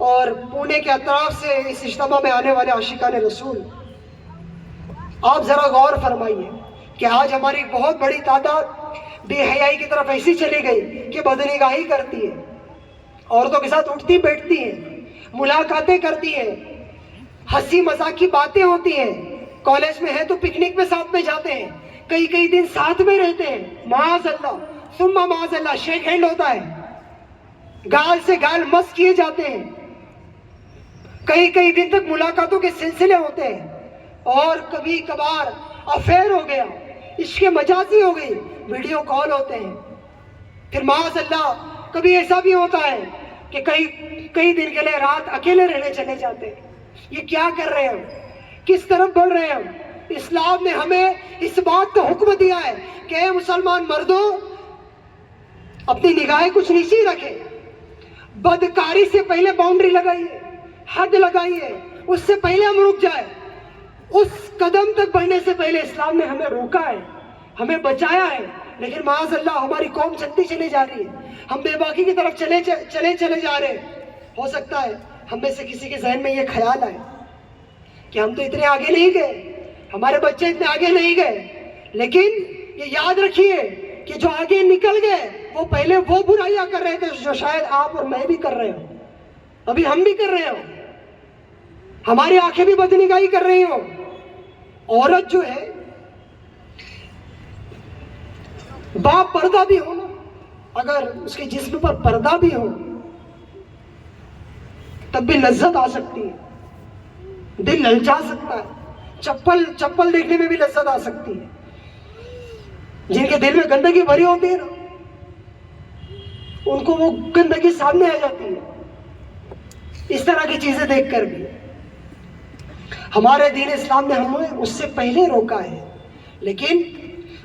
Speaker 1: اور پونے کے اطراف سے اس اجتماع میں آنے والے عاشقان رسول، آپ ذرا غور فرمائیے کہ آج ہماری بہت بڑی تعداد بے حیائی کی طرف ایسی چلی گئی کہ بدنگاہی کرتی ہے، عورتوں کے ساتھ اٹھتی بیٹھتی ہیں، ملاقاتیں کرتی ہیں، ہنسی مذاق کی باتیں ہوتی ہیں، کالج میں ہے تو پکنک میں ساتھ میں جاتے ہیں، کئی دن ساتھ میں رہتے ہیں، معاذ اللہ ثم معاذ اللہ شیک ہینڈ ہوتا ہے، گال سے گال مس کیے جاتے ہیں، کئی دن تک ملاقاتوں کے سلسلے ہوتے ہیں، اور کبھی کبھار افیئر ہو گیا، عشق مجازی ہو گئی، ویڈیو کال ہوتے ہیں، پھر معاذ اللہ کبھی ایسا بھی ہوتا ہے کہ کئی دن کے لیے رات اکیلے رہنے چلے جاتے ہیں۔ یہ کیا کر رہے ہیں ہم؟ کس طرف بڑھ رہے ہیں ہم؟ اسلام نے ہمیں اس بات کا حکم دیا ہے کہ اے مسلمان مردوں، اپنی نگاہیں کچھ نیچی رکھیں، بدکاری سے پہلے باؤنڈری لگائیے، حد لگائیے، اس سے پہلے ہم رک جائیں۔ اس قدم تک بڑھنے سے پہلے اسلام نے ہمیں روکا ہے، ہمیں بچایا ہے، لیکن معاذ اللہ ہماری قوم چلتی چلی جا رہی ہے، ہم بے باکی کی طرف چلے جا رہے ہیں۔ ہو سکتا ہے ہم میں سے کسی کے ذہن میں یہ خیال آئے کہ ہم تو اتنے آگے نہیں گئے، ہمارے بچے اتنے آگے نہیں گئے، لیکن یہ یاد رکھیے کہ جو آگے نکل گئے وہ پہلے وہ برائیاں کر رہے تھے جو شاید آپ اور میں بھی کر رہے ہوں، ابھی ہم بھی کر رہے ہوں، ہماری آنکھیں بھی بدنگاہی کر رہی ہوں۔ عورت جو ہے باپ پردہ بھی ہو نا، اگر اس کے جسم پر پردہ بھی ہو تب بھی لذت آ سکتی ہے، دل للچا سکتا ہے، چپل دیکھنے میں بھی لذت آ سکتی ہے۔ جن کے دل میں گندگی بھری ہوتی ہے نا، ان کو وہ گندگی سامنے آ جاتی ہے، اس طرح کی چیزیں دیکھ کر بھی۔ ہمارے دین اسلام نے ہمیں اس سے پہلے روکا ہے، لیکن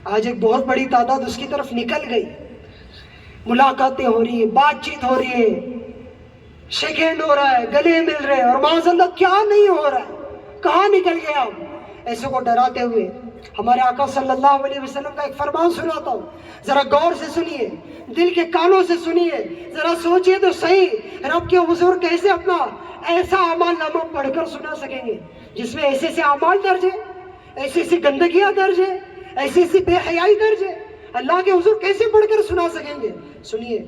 Speaker 1: آج ایک بہت بڑی تعداد اس کی طرف نکل گئی، ملاقاتیں ہو رہی ہیں، بات چیت ہو رہی ہے، شیک ہینڈ ہو رہا ہے، گلے مل رہے ہیں، اور معاذ اللہ کیا نہیں ہو رہا ہے، کہاں نکل گئے ہم؟ ایسے کو ڈراتے ہوئے ہمارے آقا صلی اللہ علیہ وسلم کا ایک فرمان سناتا ہوں، ذرا غور سے سنیے، دل کے کانوں سے سنیے، ذرا سوچئے تو صحیح رب کے حضور کیسے اپنا ایسا اعمال نامہ پڑھ کر سنا سکیں گے جس میں ایسے ایسے اعمال درج ہیں، ایسی ایسی گندگیاں درج ہیں، ایسی ایسی بے حیائی درج ہے، اللہ کے حضور کیسے پڑھ کر سنا سکیں گے؟ سنیے،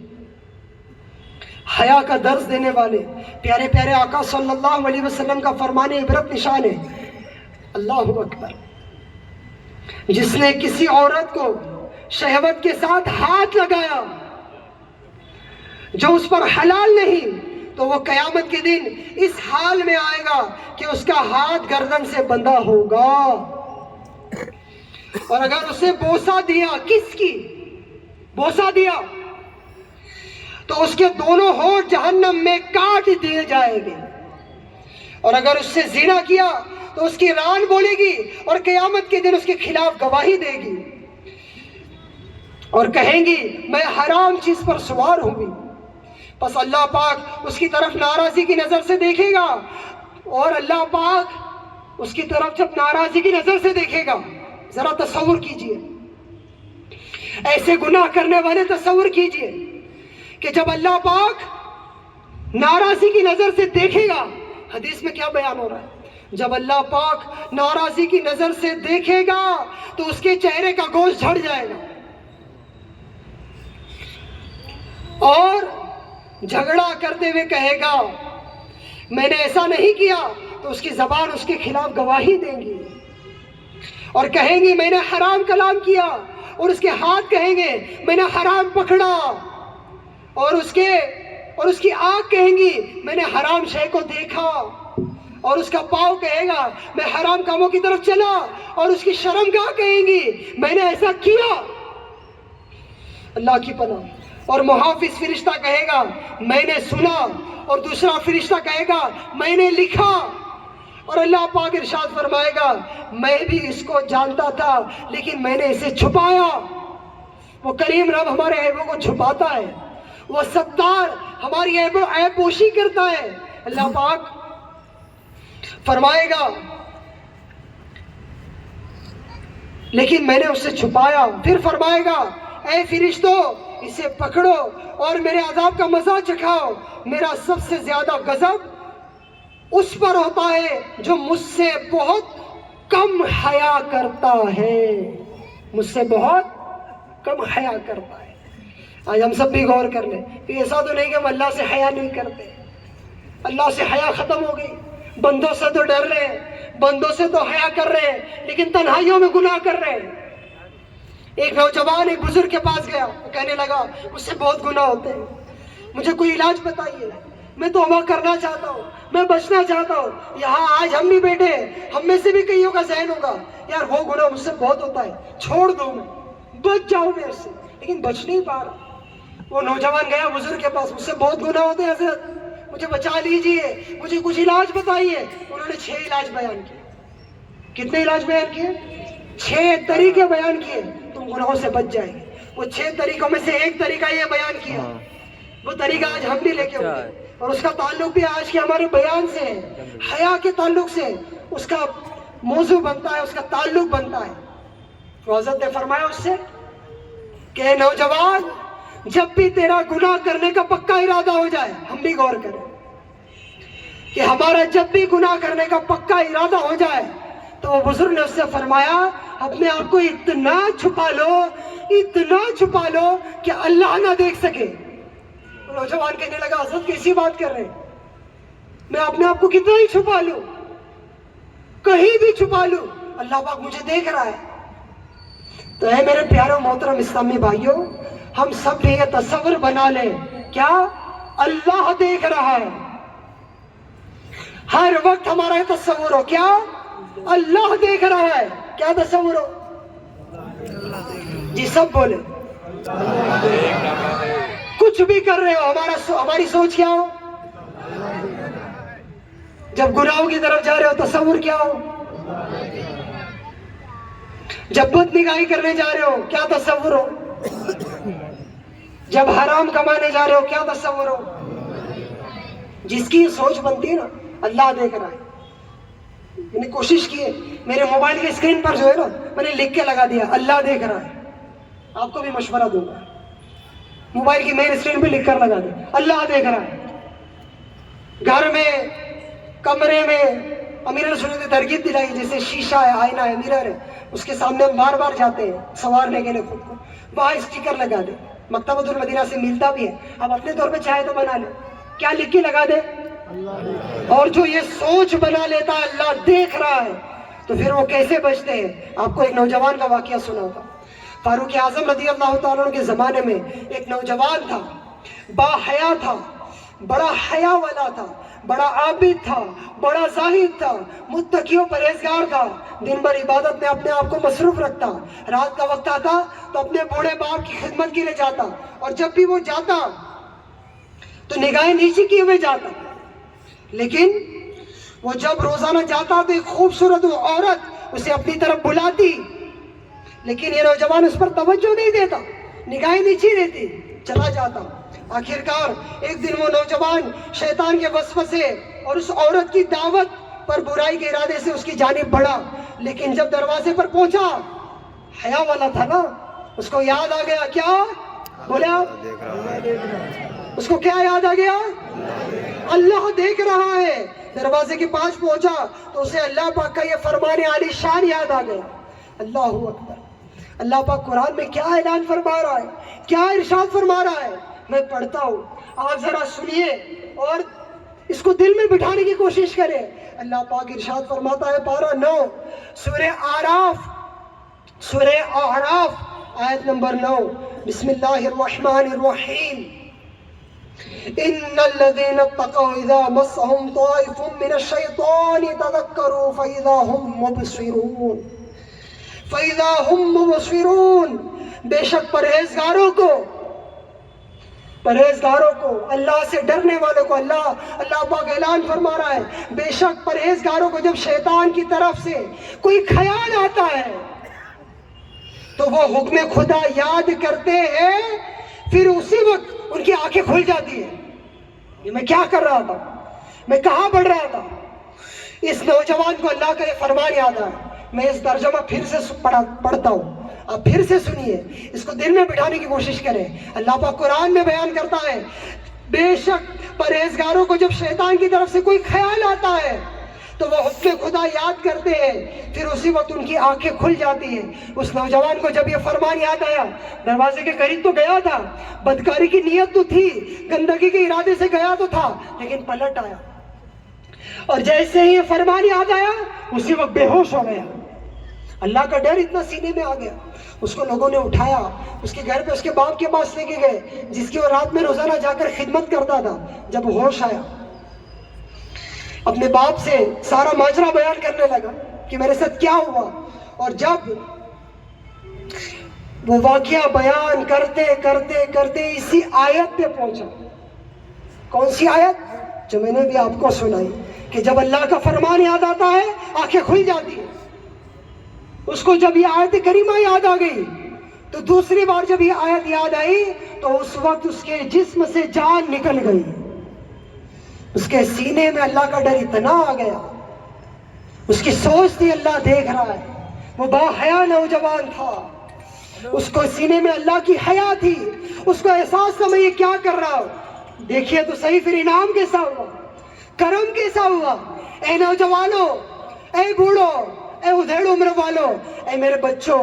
Speaker 1: حیا کا درس دینے والے پیارے پیارے آقا صلی اللہ علیہ وسلم کا فرمان عبرت نشان ہے، اللہ اکبر، جس نے کسی عورت کو شہوت کے ساتھ ہاتھ لگایا جو اس پر حلال نہیں، تو وہ قیامت کے دن اس حال میں آئے گا کہ اس کا ہاتھ گردن سے بندھا ہوگا، اور اگر اسے بوسہ دیا، کس کی بوسہ دیا، تو اس کے دونوں ہونٹ جہنم میں کاٹ دیے جائیں گے، اور اگر اس سے زنا کیا تو اس کی ران بولے گی اور قیامت کے دن اس کے خلاف گواہی دے گی اور کہیں گی میں حرام چیز پر سوار ہوں گی۔ پس اللہ پاک اس کی طرف ناراضی کی نظر سے دیکھے گا، اور اللہ پاک اس کی طرف جب ناراضی کی نظر سے دیکھے گا، ذرا تصور کیجئے، ایسے گناہ کرنے والے تصور کیجئے کہ جب اللہ پاک ناراضی کی نظر سے دیکھے گا، حدیث میں کیا بیان ہو رہا ہے، جب اللہ پاک ناراضی کی نظر سے دیکھے گا تو اس کے چہرے کا گوشت جھڑ جائے گا، اور جھگڑا کرتے ہوئے کہے گا میں نے ایسا نہیں کیا، تو اس کی زبان اس کے خلاف گواہی دیں گی اور کہیں گی میں نے حرام کلام کیا، اور اس کے ہاتھ کہیں گے میں نے حرام پکڑا، اور اس کی آنکھ کہیں گی میں نے حرام شے کو دیکھا، اور اس کا پاؤں کہے گا میں حرام کاموں کی طرف چلا، اور اس کی شرمگاہ کہیں گی میں نے ایسا کیا، اللہ کی پناہ۔ اور محافظ فرشتہ کہے گا میں نے سنا، اور دوسرا فرشتہ کہے گا میں نے لکھا، اور اللہ پاک ارشاد فرمائے گا میں بھی اس کو جانتا تھا لیکن میں نے اسے چھپایا۔ وہ کریم رب ہمارے عیبوں کو چھپاتا ہے، وہ ستار ہماری عیب پوشی کرتا ہے۔ اللہ پاک فرمائے گا لیکن میں نے اسے چھپایا. پھر فرمائے گا اے فرشتوں اسے پکڑو اور میرے عذاب کا مزہ چکھاؤ. میرا سب سے زیادہ غضب اس پر ہوتا ہے جو مجھ سے بہت کم حیا کرتا ہے. مجھ سے بہت کم حیا کرتا ہے. آج ہم سب بھی غور کر لیں کہ ایسا تو نہیں کہ ہم اللہ سے حیا نہیں کرتے. اللہ سے حیا ختم ہو گئی. بندوں سے تو ڈر رہے ہیں, بندوں سے تو حیا کر رہے ہیں, لیکن تنہائیوں میں گناہ کر رہے ہیں. ایک نوجوان ایک بزرگ کے پاس گیا, وہ کہنے لگا مجھ سے بہت گناہ ہوتے ہیں, مجھے کوئی علاج بتائیے, میں توبہ کرنا چاہتا ہوں, میں بچنا چاہتا ہوں. یہاں آج ہم بھی بیٹھے ہیں, ہم میں سے بھی کئیوں کا ذہن ہوگا یار وہ گناہ مجھ سے بہت ہوتا ہے, چھوڑ دو, میں بچ جاؤں میں اس سے, لیکن بچ نہیں پا رہا. وہ نوجوان گیا بزرگ کے پاس, مجھ سے بہت گناہ ہوتے ہیں حضرت, مجھے بچا لیجئے, مجھے کچھ علاج بتائیے. انہوں نے 6 علاج بیان کیے. کتنے علاج بیان کیے؟ 6 طریقے بیان کیے, تم گناہوں سے بچ جائیں گے. وہ 6 طریقوں میں سے ایک طریقہ یہ بیان کیا, وہ طریقہ آج ہم بھی لے کے ہوئے, اور اس کا تعلق بھی آج کے ہمارے بیان سے ہے, حیا کے تعلق سے اس کا موضوع بنتا ہے, اس کا تعلق بنتا ہے. تو حضرت نے فرمایا اس سے کہ نوجوان جب بھی تیرا گناہ کرنے کا پکا ارادہ ہو جائے, ہم بھی غور کریں کہ ہمارا جب بھی گناہ کرنے کا پکا ارادہ ہو جائے, تو وہ بزرگ نے اس سے فرمایا اپنے آپ کو اتنا چھپا لو, اتنا چھپا لو کہ اللہ نہ دیکھ سکے. نوجوان کہنے لگا حضرت کیسی بات کر رہے ہیں, میں اپنے آپ کو کتنا ہی چھپا لوں, کہیں بھی چھپا لوں, اللہ پاک مجھے دیکھ رہا ہے. تو اے میرے پیارے محترم اسلامی بھائیوں, ہم سب بھی یہ تصور بنا لیں, کیا اللہ دیکھ رہا ہے. ہر وقت ہمارا یہ تصور ہو, کیا اللہ دیکھ رہا ہے. کیا تصور ہو جی, سب بولے. کچھ بھی کر رہے ہو, ہماری سوچ کیا ہو. جب گناہوں کی طرف جا رہے ہو تصور کیا ہو. جب بد نگاہی کرنے جا رہے ہو کیا تصور ہو. جب حرام کمانے جا رہے ہو کیا تصور ہو. جس کی سوچ بنتی ہے نا اللہ دیکھ رہا ہے. میں نے کوشش کی ہے, میرے موبائل کے اسکرین پر جو ہے نا میں نے لکھ کے لگا دیا اللہ دیکھ رہا ہے. آپ کو بھی مشورہ دوں گا, موبائل کی مین اسکرین پہ لکھ کر لگا دیں اللہ دیکھ رہا ہے. گھر میں, کمرے میں امیر نے ترغیب دلائی, جیسے شیشہ ہے, آئینہ ہے, میرر ہے, اس کے سامنے ہم بار بار جاتے ہیں سنوارنے کے لیے خود کو, وہاں اسٹیکر لگا دیں. مکتبۃ المدینہ سے ملتا بھی ہے, اب اپنے طور پہ چاہے تو بنا لیں. کیا لکھ کے لگا دے, اور جو یہ سوچ بنا لیتا ہے اللہ دیکھ رہا ہے, تو پھر وہ کیسے بچتے ہیں. آپ کو ایک نوجوان کا واقعہ سنا ہوگا. فاروق اعظم رضی اللہ تعالیٰ عنہ کے زمانے میں ایک نوجوان تھا, با حیا تھا, بڑا حیا والا تھا, بڑا عابد تھا, بڑا زاہد تھا, متقی و پرہیزگار تھا. دن بھر عبادت میں اپنے آپ کو مصروف رکھتا, رات کا وقت آتا تو اپنے بوڑھے باپ کی خدمت کے لیے جاتا, اور جب بھی وہ جاتا تو نگاہیں نیچے کیے ہوئے جاتا. لیکن وہ جب روزانہ جاتا تو ایک خوبصورت عورت اسے اپنی طرف بلاتی, لیکن یہ نوجوان اس پر توجہ نہیں دیتا, نگاہیں نیچے دیتی, چلا جاتا. آخرکار ایک دن وہ نوجوان شیطان کے وسوسے اور اس عورت کی دعوت پر برائی کے ارادے سے اس کی جانب بڑھا, لیکن جب دروازے پر پہنچا, حیا والا تھا نا, اس کو یاد آ گیا. کیا بولے آپ, اس کو کیا یاد آ گیا, اللہ دیکھ رہا ہے. دروازے کے پاس پہنچا تو اسے اللہ پاک کا یہ فرمان عالی شان یاد آ گیا. اللہ اکبر. اللہ پاک قرآن میں کیا اعلان فرما رہا ہے, کیا ارشاد فرما رہا ہے, میں پڑھتا ہوں, آپ ذرا سنیے اور اس کو دل میں بٹھانے کی کوشش کریں. اللہ پاک ارشاد فرماتا ہے, پارہ 9 سورہ اعراف آیت نمبر 9, بسم اللہ الرحمن الرحیم. ان الذين اتقوا اذا مسهم طائف من الشيطان تذكروا فاذا هم مبصرون. بے شک پرہیزگاروں کو, اللہ سے ڈرنے والوں کو اللہ پاک اعلان فرما رہا ہے, بے شک پرہیزگاروں کو جب شیطان کی طرف سے کوئی خیال آتا ہے تو وہ حکم خدا یاد کرتے ہیں, پھر اسی وقت ان کی آنکھیں کھل جاتی ہیں. یہ میں کیا کر رہا تھا, میں کہاں بڑھ رہا تھا. اس نوجوان کو اللہ کا یہ فرمان یاد آیا, میں اس ترجمہ پھر سے پڑھتا ہوں، آپ پھر سے سنیے، اس کو دل میں بٹھانے کی کوشش کریں۔ اللہ پاک قرآن میں بیان کرتا ہے، بے شک پرہیزگاروں کو جب شیطان کی طرف سے کوئی خیال آتا ہے تو وہ حکم خدا یاد کرتے ہیں، پھر اسی وقت ان کی آنکھیں کھل جاتی ہیں۔ اس نوجوان کو جب یہ فرمان یاد آیا، دروازے کے قریب تو گیا تھا، بدکاری کی نیت تو تھی، گندگی کے ارادے سے گیا تو تھا، لیکن پلٹ آیا، اور جیسے ہی یہ فرمان یاد آیا اسی وقت بے ہوش ہو گیا۔ اللہ کا ڈر اتنا سینے میں آ گیا، اس کو لوگوں نے اٹھایا، اس کے گھر پہ اس کے باپ کے پاس لے کے گئے، جس کی وہ رات میں روزانہ جا کر خدمت کرتا تھا۔ جب ہوش آیا، اپنے باپ سے سارا ماجرا بیان کرنے لگا کہ میرے ساتھ کیا ہوا، اور جب وہ واقعہ بیان کرتے کرتے کرتے اسی آیت پہ پہنچا، کون سی آیت؟ جو میں نے بھی آپ کو سنائی، کہ جب اللہ کا فرمان یاد آتا ہے آنکھیں کھل جاتی ہیں۔ اس کو جب یہ آیت کریمہ یاد آ گئی تو دوسری بار جب یہ آیت یاد آئی تو اس وقت اس کے جسم سے جان نکل گئی، اس کے سینے میں اللہ کا ڈر اتنا آ گیا، اس کی سوچ تھی اللہ دیکھ رہا ہے، وہ با حیا نوجوان تھا، اس کو سینے میں اللہ کی حیا تھی، اس کو احساس تھا میں یہ کیا کر رہا ہوں۔ دیکھیے تو صحیح پھر انعام کیسا ہوا، کرم کیسا ہوا۔ اے نوجوانوں، اے بوڑھو، اے ادھیڑ عمر والوں، اے میرے بچوں،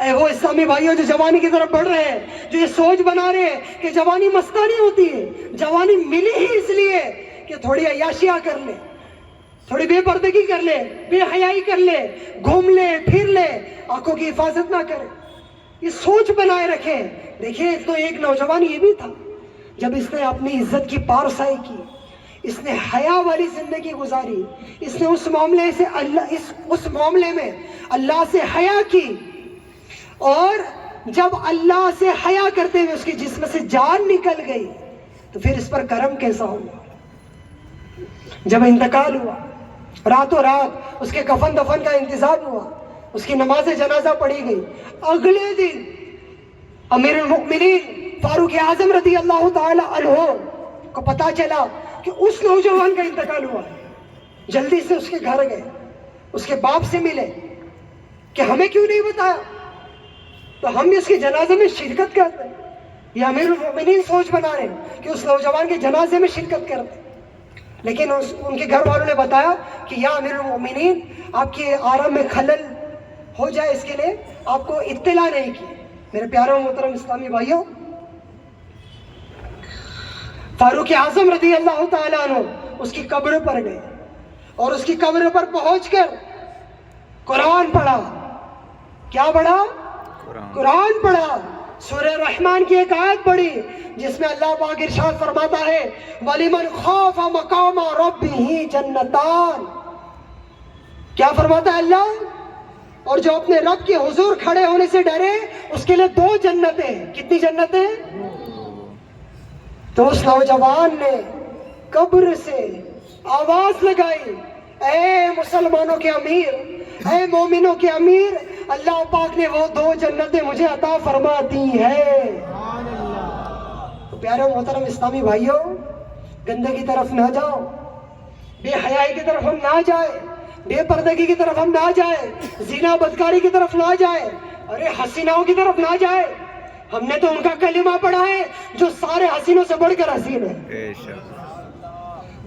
Speaker 1: اے وہ اسلامی بھائیوں جو جوانی کی طرف بڑھ رہے ہیں، جو یہ سوچ بنا رہے ہیں کہ جوانی مستانی ہوتی ہے، جوانی ملی ہی اس لیے کہ تھوڑی عیاشیاں کر لے، تھوڑی بے پردگی کر لے، بے حیائی کر لے، گھوم لے پھر لے، آنکھوں کی حفاظت نہ کرے، یہ سوچ بنائے رکھے۔ دیکھیں تو ایک نوجوان یہ بھی تھا، جب اس نے اپنی عزت کی پارسائی کی، اس نے حیا والی زندگی گزاری، اس نے اس معاملے میں اللہ سے حیا کی، اور جب اللہ سے حیا کرتے ہوئے اس کے جسم سے جان نکل گئی تو پھر اس پر کرم کیسا ہوا۔ جب انتقال ہوا، راتوں رات اس کے کفن دفن کا انتظام ہوا، اس کی نماز جنازہ پڑھی گئی، اگلے دن امیر المؤمنین فاروق اعظم رضی اللہ تعالی عنہ کو پتا چلا کہ اس نوجوان کا انتقال ہوا ہے۔ جلدی سے اس کے گھر گئے، اس کے باپ سے ملے کہ ہمیں کیوں نہیں بتایا، تو ہم اس کے جنازے میں شرکت کرتے ہیں۔ یہ امیر المؤمنین سوچ بنا رہے ہیں کہ اس نوجوان کے جنازے میں شرکت کرتے ہیں، لیکن ان کے گھر والوں نے بتایا کہ یا امیر المؤمنین، آپ کے آرام میں خلل ہو جائے اس کے لیے آپ کو اطلاع نہیں کی۔ میرے پیارے و محترم اسلامی بھائیوں، فاروق اعظم رضی اللہ تعالیٰ عنہ اس کی قبر پر گئے، اور اس کی قبر پر پہنچ کر قرآن پڑھا۔ کیا پڑھا؟ قرآن پڑھا۔ سورہ رحمان کی ایک آیت پڑھی جس میں اللہ پاک ارشاد فرماتا ہے وَلِمَنْ خَافَ مَقَامَ رَبِّهِ جَنَّتَانِ۔ کیا فرماتا ہے اللہ؟ اور جو اپنے رب کے حضور کھڑے ہونے سے ڈرے اس کے لیے 2 جنتیں۔ کتنی جنتیں؟ تو اس نوجوان نے قبر سے آواز لگائی، اے مسلمانوں کے امیر، اے مومنوں کے امیر، اللہ پاک نے وہ 2 جنتیں مجھے عطا فرما دی ہے۔ تو پیارے محترم اسلامی بھائیوں، گندگی کی طرف نہ جاؤ، بے حیائی کی طرف ہم نہ جائیں، بے پردگی کی طرف ہم نہ جائیں، زنا بدکاری کی طرف نہ جائیں، ارے حسیناؤں کی طرف نہ جائیں۔ ہم نے تو ان کا کلمہ پڑھا ہے جو سارے حسینوں سے بڑھ کر حسین ہے،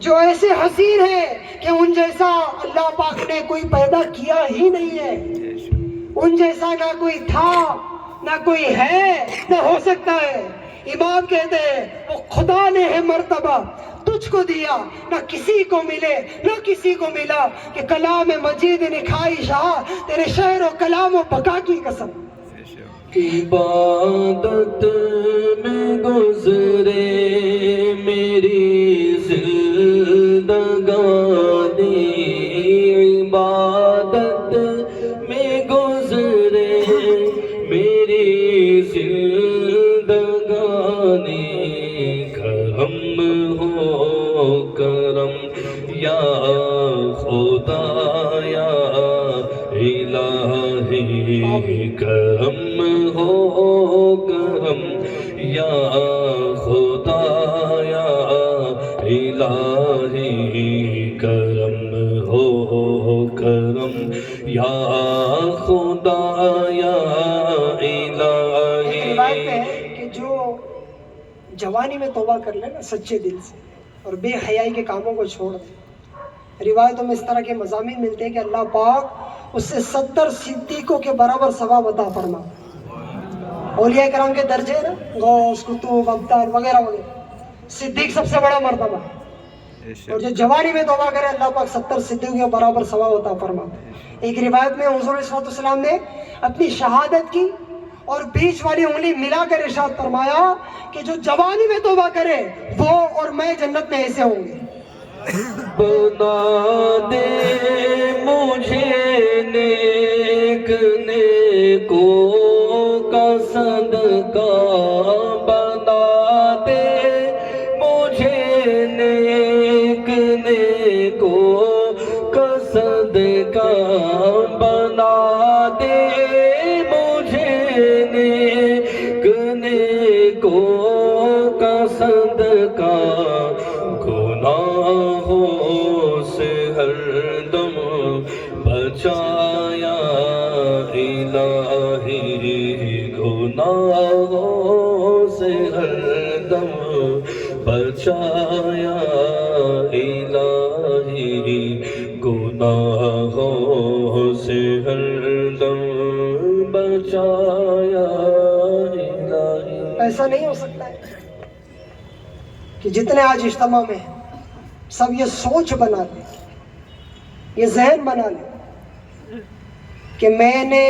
Speaker 1: جو ایسے حسین ہیں کہ ان جیسا اللہ پاک نے کوئی پیدا کیا ہی نہیں ہے، ان جیسا نہ کوئی تھا، نہ کوئی ہے، نہ ہو سکتا ہے۔ امام کہتے ہیں وہ خدا نے ہے مرتبہ تجھ کو دیا، نہ کسی کو ملے نہ کسی کو ملا، کہ کلام مجید نے کھائی شاہ تیرے شعر و کلام و بقا کی قسم۔
Speaker 3: عبادت میں گزرے میری زندگانی، عبادت میں گزرے میری زندگانی، کرم ہو کرم یا خدا یا الہی، کرم ہو کرم یا خدا یا الہی، کرم ہو کرم یا خدا یا
Speaker 1: ایک روایت میں
Speaker 3: الہی.
Speaker 1: ہے کہ جو جوانی میں توبہ کر لے نا سچے دل سے اور بے حیائی کے کاموں کو چھوڑ دے، روایتوں میں اس طرح کے مضامین ملتے ہیں کہ اللہ پاک اس سے 70 صدیقوں کے برابر ثواب عطا فرما. اولیاء کرام کے درجے نا، غوث، قطب، ابدال وغیرہ وغیرہ، صدیق سب سے بڑا مرتبہ ہے. اور جو جوانی میں توبہ کرے اللہ پاک 70 صدیقوں کے برابر ثواب عطا فرما. ایک روایت میں حضور صلی اللہ علیہ وسلم نے اپنی شہادت کی اور بیچ والی انگلی ملا کر ارشاد فرمایا کہ جو جوانی میں توبہ کرے وہ اور میں جنت میں ایسے ہوں گے.
Speaker 3: بنا دے مجھے نیک نیکوں کا صدقہ، بنا دے مجھے نیک نیکوں کا صدقہ، بنا دے مجھے نیک نیکوں کا صدقہ، گناہوں سے ہر دم بچایا الہی، گناہوں سے ہر دم بچایا الہی، گناہوں سے ہر دم بچایا الہی.
Speaker 1: ایسا نہیں ہو سکتا ہے کہ جتنے آج اجتماع میں ہیں سب یہ سوچ بنا لیں، یہ ذہن بنا لیں کہ میں نے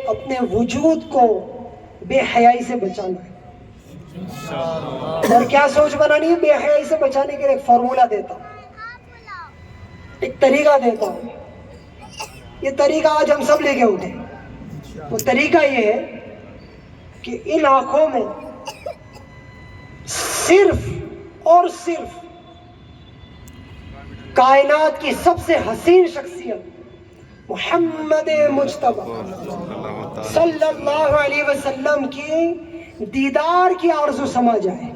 Speaker 1: اپنے وجود کو بے حیائی سے بچانا ہے. اور کیا سوچ بنانی ہے؟ بے حیائی سے بچانے کے لیے ایک فارمولا دیتا ہوں، ایک طریقہ دیتا ہوں. یہ طریقہ آج ہم سب لے کے اٹھے. وہ طریقہ یہ ہے کہ ان آنکھوں میں صرف اور صرف کائنات کی سب سے حسین شخصیت محمد مجتبی صلی اللہ علیہ وسلم کی دیدار کی آرزو سما جائے.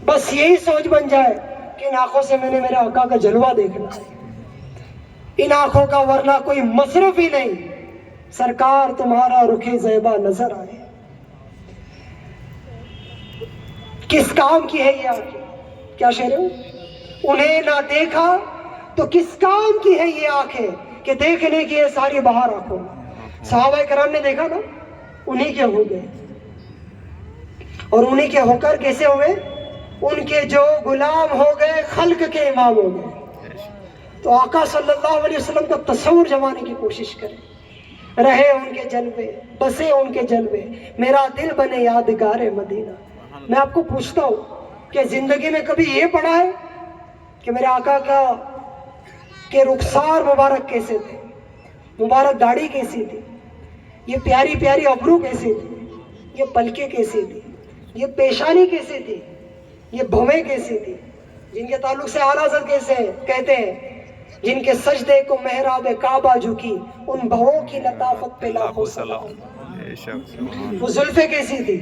Speaker 1: بس یہی سوچ بن جائے کہ ان آنکھوں سے میں نے میرے آقا کا جلوہ دیکھنا ہے. ان آنکھوں کا ورنہ کوئی مصرف ہی نہیں، سرکار تمہارا رخ زیبا نظر آئے. کس کام کی ہے یہ آنکھیں؟ کیا شعر ہے؟ انہیں نہ دیکھا تو کس کام کی ہے یہ آنکھیں کہ دیکھنے کی ہے ساری بہار آنکھوں. صحابہ کرام نے دیکھا نا، انہی کے ہو گئے. اور انہی کے ہو کر کیسے ہوئے؟ ان کے جو غلام ہو گئے خلق کے امام ہو گئے. تو آقا صلی اللہ علیہ وسلم کا تصور جمانے کی کوشش کریں، رہے ان کے جلوے، بسے ان کے جلوے، میرا دل بنے یادگار مدینہ. میں آپ کو پوچھتا ہوں کہ زندگی میں کبھی یہ پڑھا ہے کہ میرے آقا کا کہ رخسار مبارک کیسے تھے، مبارک داڑھی کیسی تھی، یہ پیاری پیاری ابرو کیسے تھی، یہ پلکیں کیسی تھی، یہ پیشانی کیسی تھی، یہ بھویں کیسی تھی، جن کے تعلق سے اعلیٰ حضرت کیسے کہتے ہیں جن کے سجدے کو محراب کعبہ جھکی، ان بھووں کی لطافت پہ لاکھوں سلام. وہ زلفیں کیسی تھی،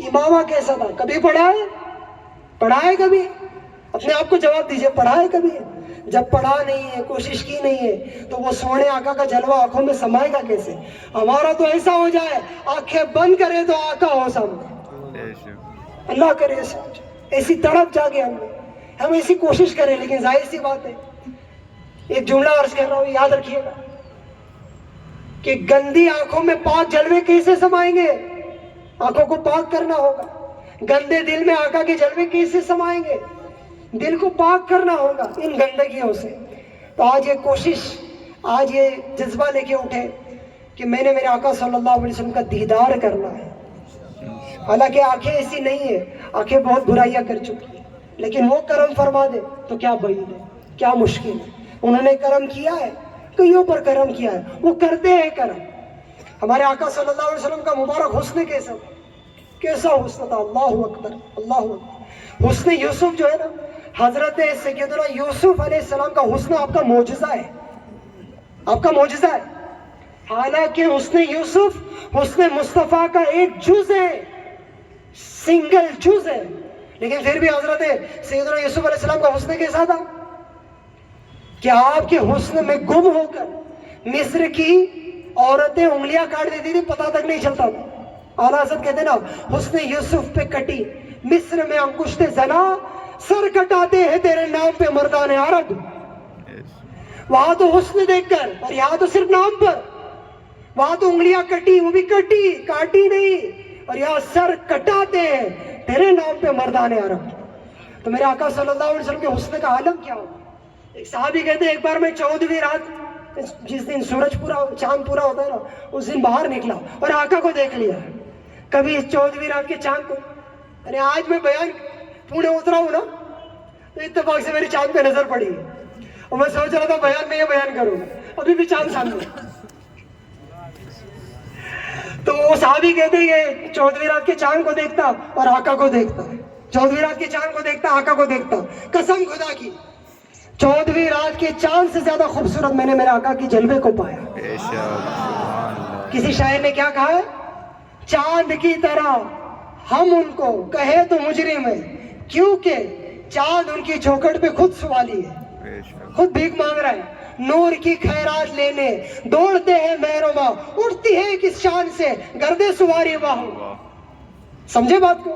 Speaker 1: امامہ کیسا تھا؟ کبھی پڑھا ہے؟ پڑھا ہے کبھی؟ اپنے آپ کو جواب دیجئے، پڑھا ہے کبھی؟ جب پڑھا نہیں ہے، کوشش کی نہیں ہے، تو وہ سونے آقا کا جلوہ آنکھوں میں سمائے گا کیسے؟ ہمارا تو ایسا ہو جائے آنکھیں بند کرے تو آقا ہو سامنے. اللہ کرے ایسی تڑپ جاگے ہم ایسی کوشش کریں. لیکن ظاہر سی بات ہے، ایک جملہ عرض کر رہا ہوں، یاد رکھیے گا کہ گندی آنکھوں میں پاک جلوے کیسے سمائیں گے؟ آنکھوں کو پاک کرنا ہوگا. گندے دل میں آقا کے جلوے کیسے سمائیں گے؟ دل کو پاک کرنا ہوگا ان گندگیوں سے. تو آج یہ کوشش، آج یہ جذبہ لے کے اٹھے کہ میں نے میرے آقا صلی اللہ علیہ وسلم کا دیدار کرنا ہے. حالانکہ آنکھیں ایسی نہیں ہیں، آنکھیں بہت برائیاں کر چکی ہیں، لیکن وہ کرم فرما دے تو کیا بعید ہے، کیا مشکل ہے. انہوں نے کرم کیا ہے، کئیوں پر کرم کیا ہے، وہ کرتے ہیں کرم. ہمارے آقا صلی اللہ علیہ وسلم کا مبارک حسن کیسا تھا، کیسا حسن تھا، اللہ اکبر اللہ اکبر. حسن یوسف جو ہے نا، حضرت سیدنا یوسف علیہ السلام کا حسن آپ کا معجزہ ہے، آپ کا معجزہ ہے. حالانکہ حسن یوسف حسن مصطفیٰ کا ایک جز ہے، سنگل جز ہے، لیکن پھر بھی حضرت سیدنا یوسف علیہ السلام کا حسن کیسا تھا کہ آپ کے حسن میں گم ہو کر مصر کی عورتیں انگلیاں کاٹ دیتی تھی, پتہ تک نہیں چلتا تھا. اعلیٰ حضرت کہتے ہیں نا, حسن یوسف پہ کٹی مصر میں انگشت زنا, سر کٹاتے ہیں تیرے نام پہ مردان عرب. وہاں تو حسن دیکھ کر, اور یہاں تو صرف نام پر. وہاں تو انگلیاں کٹی, وہ بھی کاٹی نہیں, اور یہاں سر کٹاتے ہیں تیرے نام پہ مردان عرب. تو میرے آقا صلی اللہ علیہ وسلم کے حسن کا عالم کیا ہوگا. ایک صحابی کہتے ہیں ایک بار میں 14ویں رات, جس دن چاند پورا ہوتا ہے نا, اس دن باہر نکلا اور آقا کو دیکھ لیا. کبھی 14ویں رات کے چاند کو, یعنی آج میں بیان پونے اترا ہوں نا, تو اتفاق سے میری چاند پہ نظر پڑی ہے, اور میں سوچ رہا تھا بیان میں یہ بیان کروں گا, ابھی بھی چاند سامنے. تو وہ صحابی کہتے ہیں کہ 14ویں رات کے چاند کو دیکھتا اور آقا کو دیکھتا, 14ویں رات کے چاند کو دیکھتا, آقا کو دیکھتا. قسم خدا کی 14ویں رات کے چاند سے زیادہ خوبصورت میں نے میرے آقا کی جلوے کو پایا. کسی شاعر نے کیا کہا ہے, چاند کی طرح ہم ان کو کہے تو مجرم ہے, کیونکہ چاند ان کی چوکھٹ پہ خود سوالی ہے, خود بھیک مانگ رہا ہے. نور کی خیرات لینے دوڑتے ہیں مہرباں, اٹھتی ہے کس شان سے گرد سواری واہ. سمجھے بات کو,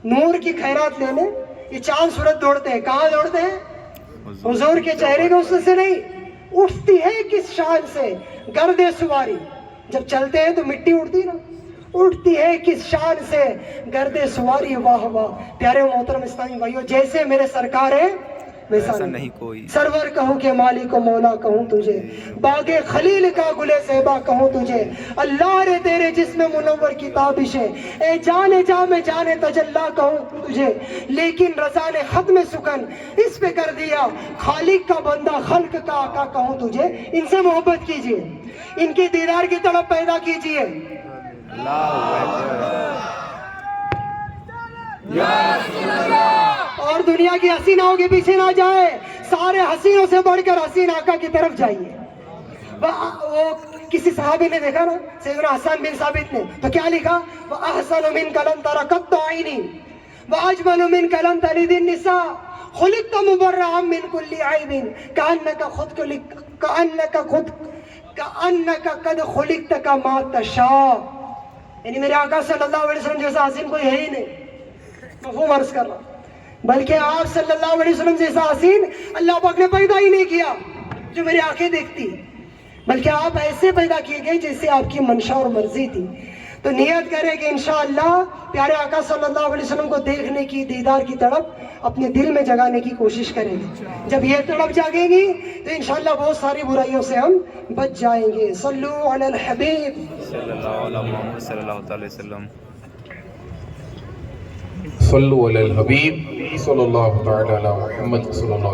Speaker 1: نور کی خیرات لینے یہ چاند سورج دوڑتے ہیں. کہاں دوڑتے ہیں؟ حضور کے چہرے کے حسن سے نہیں. اٹھتی ہے کس شان سے گرد سواری, جب چلتے ہیں تو مٹی اڑتی نا, اٹھتی ہے کس شان سے گرد سواری واہ واہ. پیارے محترم اسلامی بھائیو, جیسے میرے سرکار ہے ویسا نہیں کوئی. سرور کہوں کہ مالک و مولا کہوں تجھے, باغ خلیل کا گل زیبا کہوں تجھے. اللہ رے تیرے جسم منور کی تابش ہے, اے جانے جا میں جانے تجلا کہوں تجھے. لیکن رضا نے ختم سکن اس پہ کر دیا, خالق کا بندہ خلق کا آقا کہوں تجھے. ان سے محبت کیجئے, ان کے دیدار کی طلب پیدا کیجئے. اور دنیا کی حسینوں کے پیچھے نہ جائے, سارے حسینوں سے بڑھ کر حسین آقا کی طرف جائیے. وہ کسی صحابی نے دیکھا نا, سیدنا حسن بن ثابت نے, تو کیا لکھا, وَأَحْسَنُ مِنْكَ لَمْ تَرَ قَطُّ عَيْنِي وَأَجْمَلُ مِنْكَ لَمْ تَلِدِ النِّسَاءُ خُلِقْتَ مُبَرَّأً مِنْ كُلِّ عَيْبٍ كَأَنَّكَ قَدْ خُلِقْتَ كَمَا تَشَاءُ. یعنی میرے آقا صلی اللہ علیہ وسلم جیسا حسین کوئی ہے ہی نہیں. مفہوم عرض کر رہا, بلکہ آپ صلی اللہ علیہ وسلم جیسا حسین اللہ پاک نے پیدا ہی نہیں کیا جو میری آنکھیں دیکھتی, بلکہ آپ ایسے پیدا کیے گئے جیسے آپ کی منشا اور مرضی تھی. تو نیت کریں کہ انشاءاللہ پیارے آقا صلی اللہ علیہ وسلم کو دیکھنے کی, دیدار کی تڑپ اپنے دل میں جگانے کی کوشش کریں گے. جب یہ تڑپ جاگے گی تو انشاءاللہ بہت ساری برائیوں سے ہم بچ جائیں گے. صلو علی الحبیب
Speaker 4: صلی اللہ علیہ محمد صلی اللہ علیہ وسلم.
Speaker 2: صلو علی الحبیب صلی اللہ تعالی علی محمد صلی اللہ علیہ وسلم.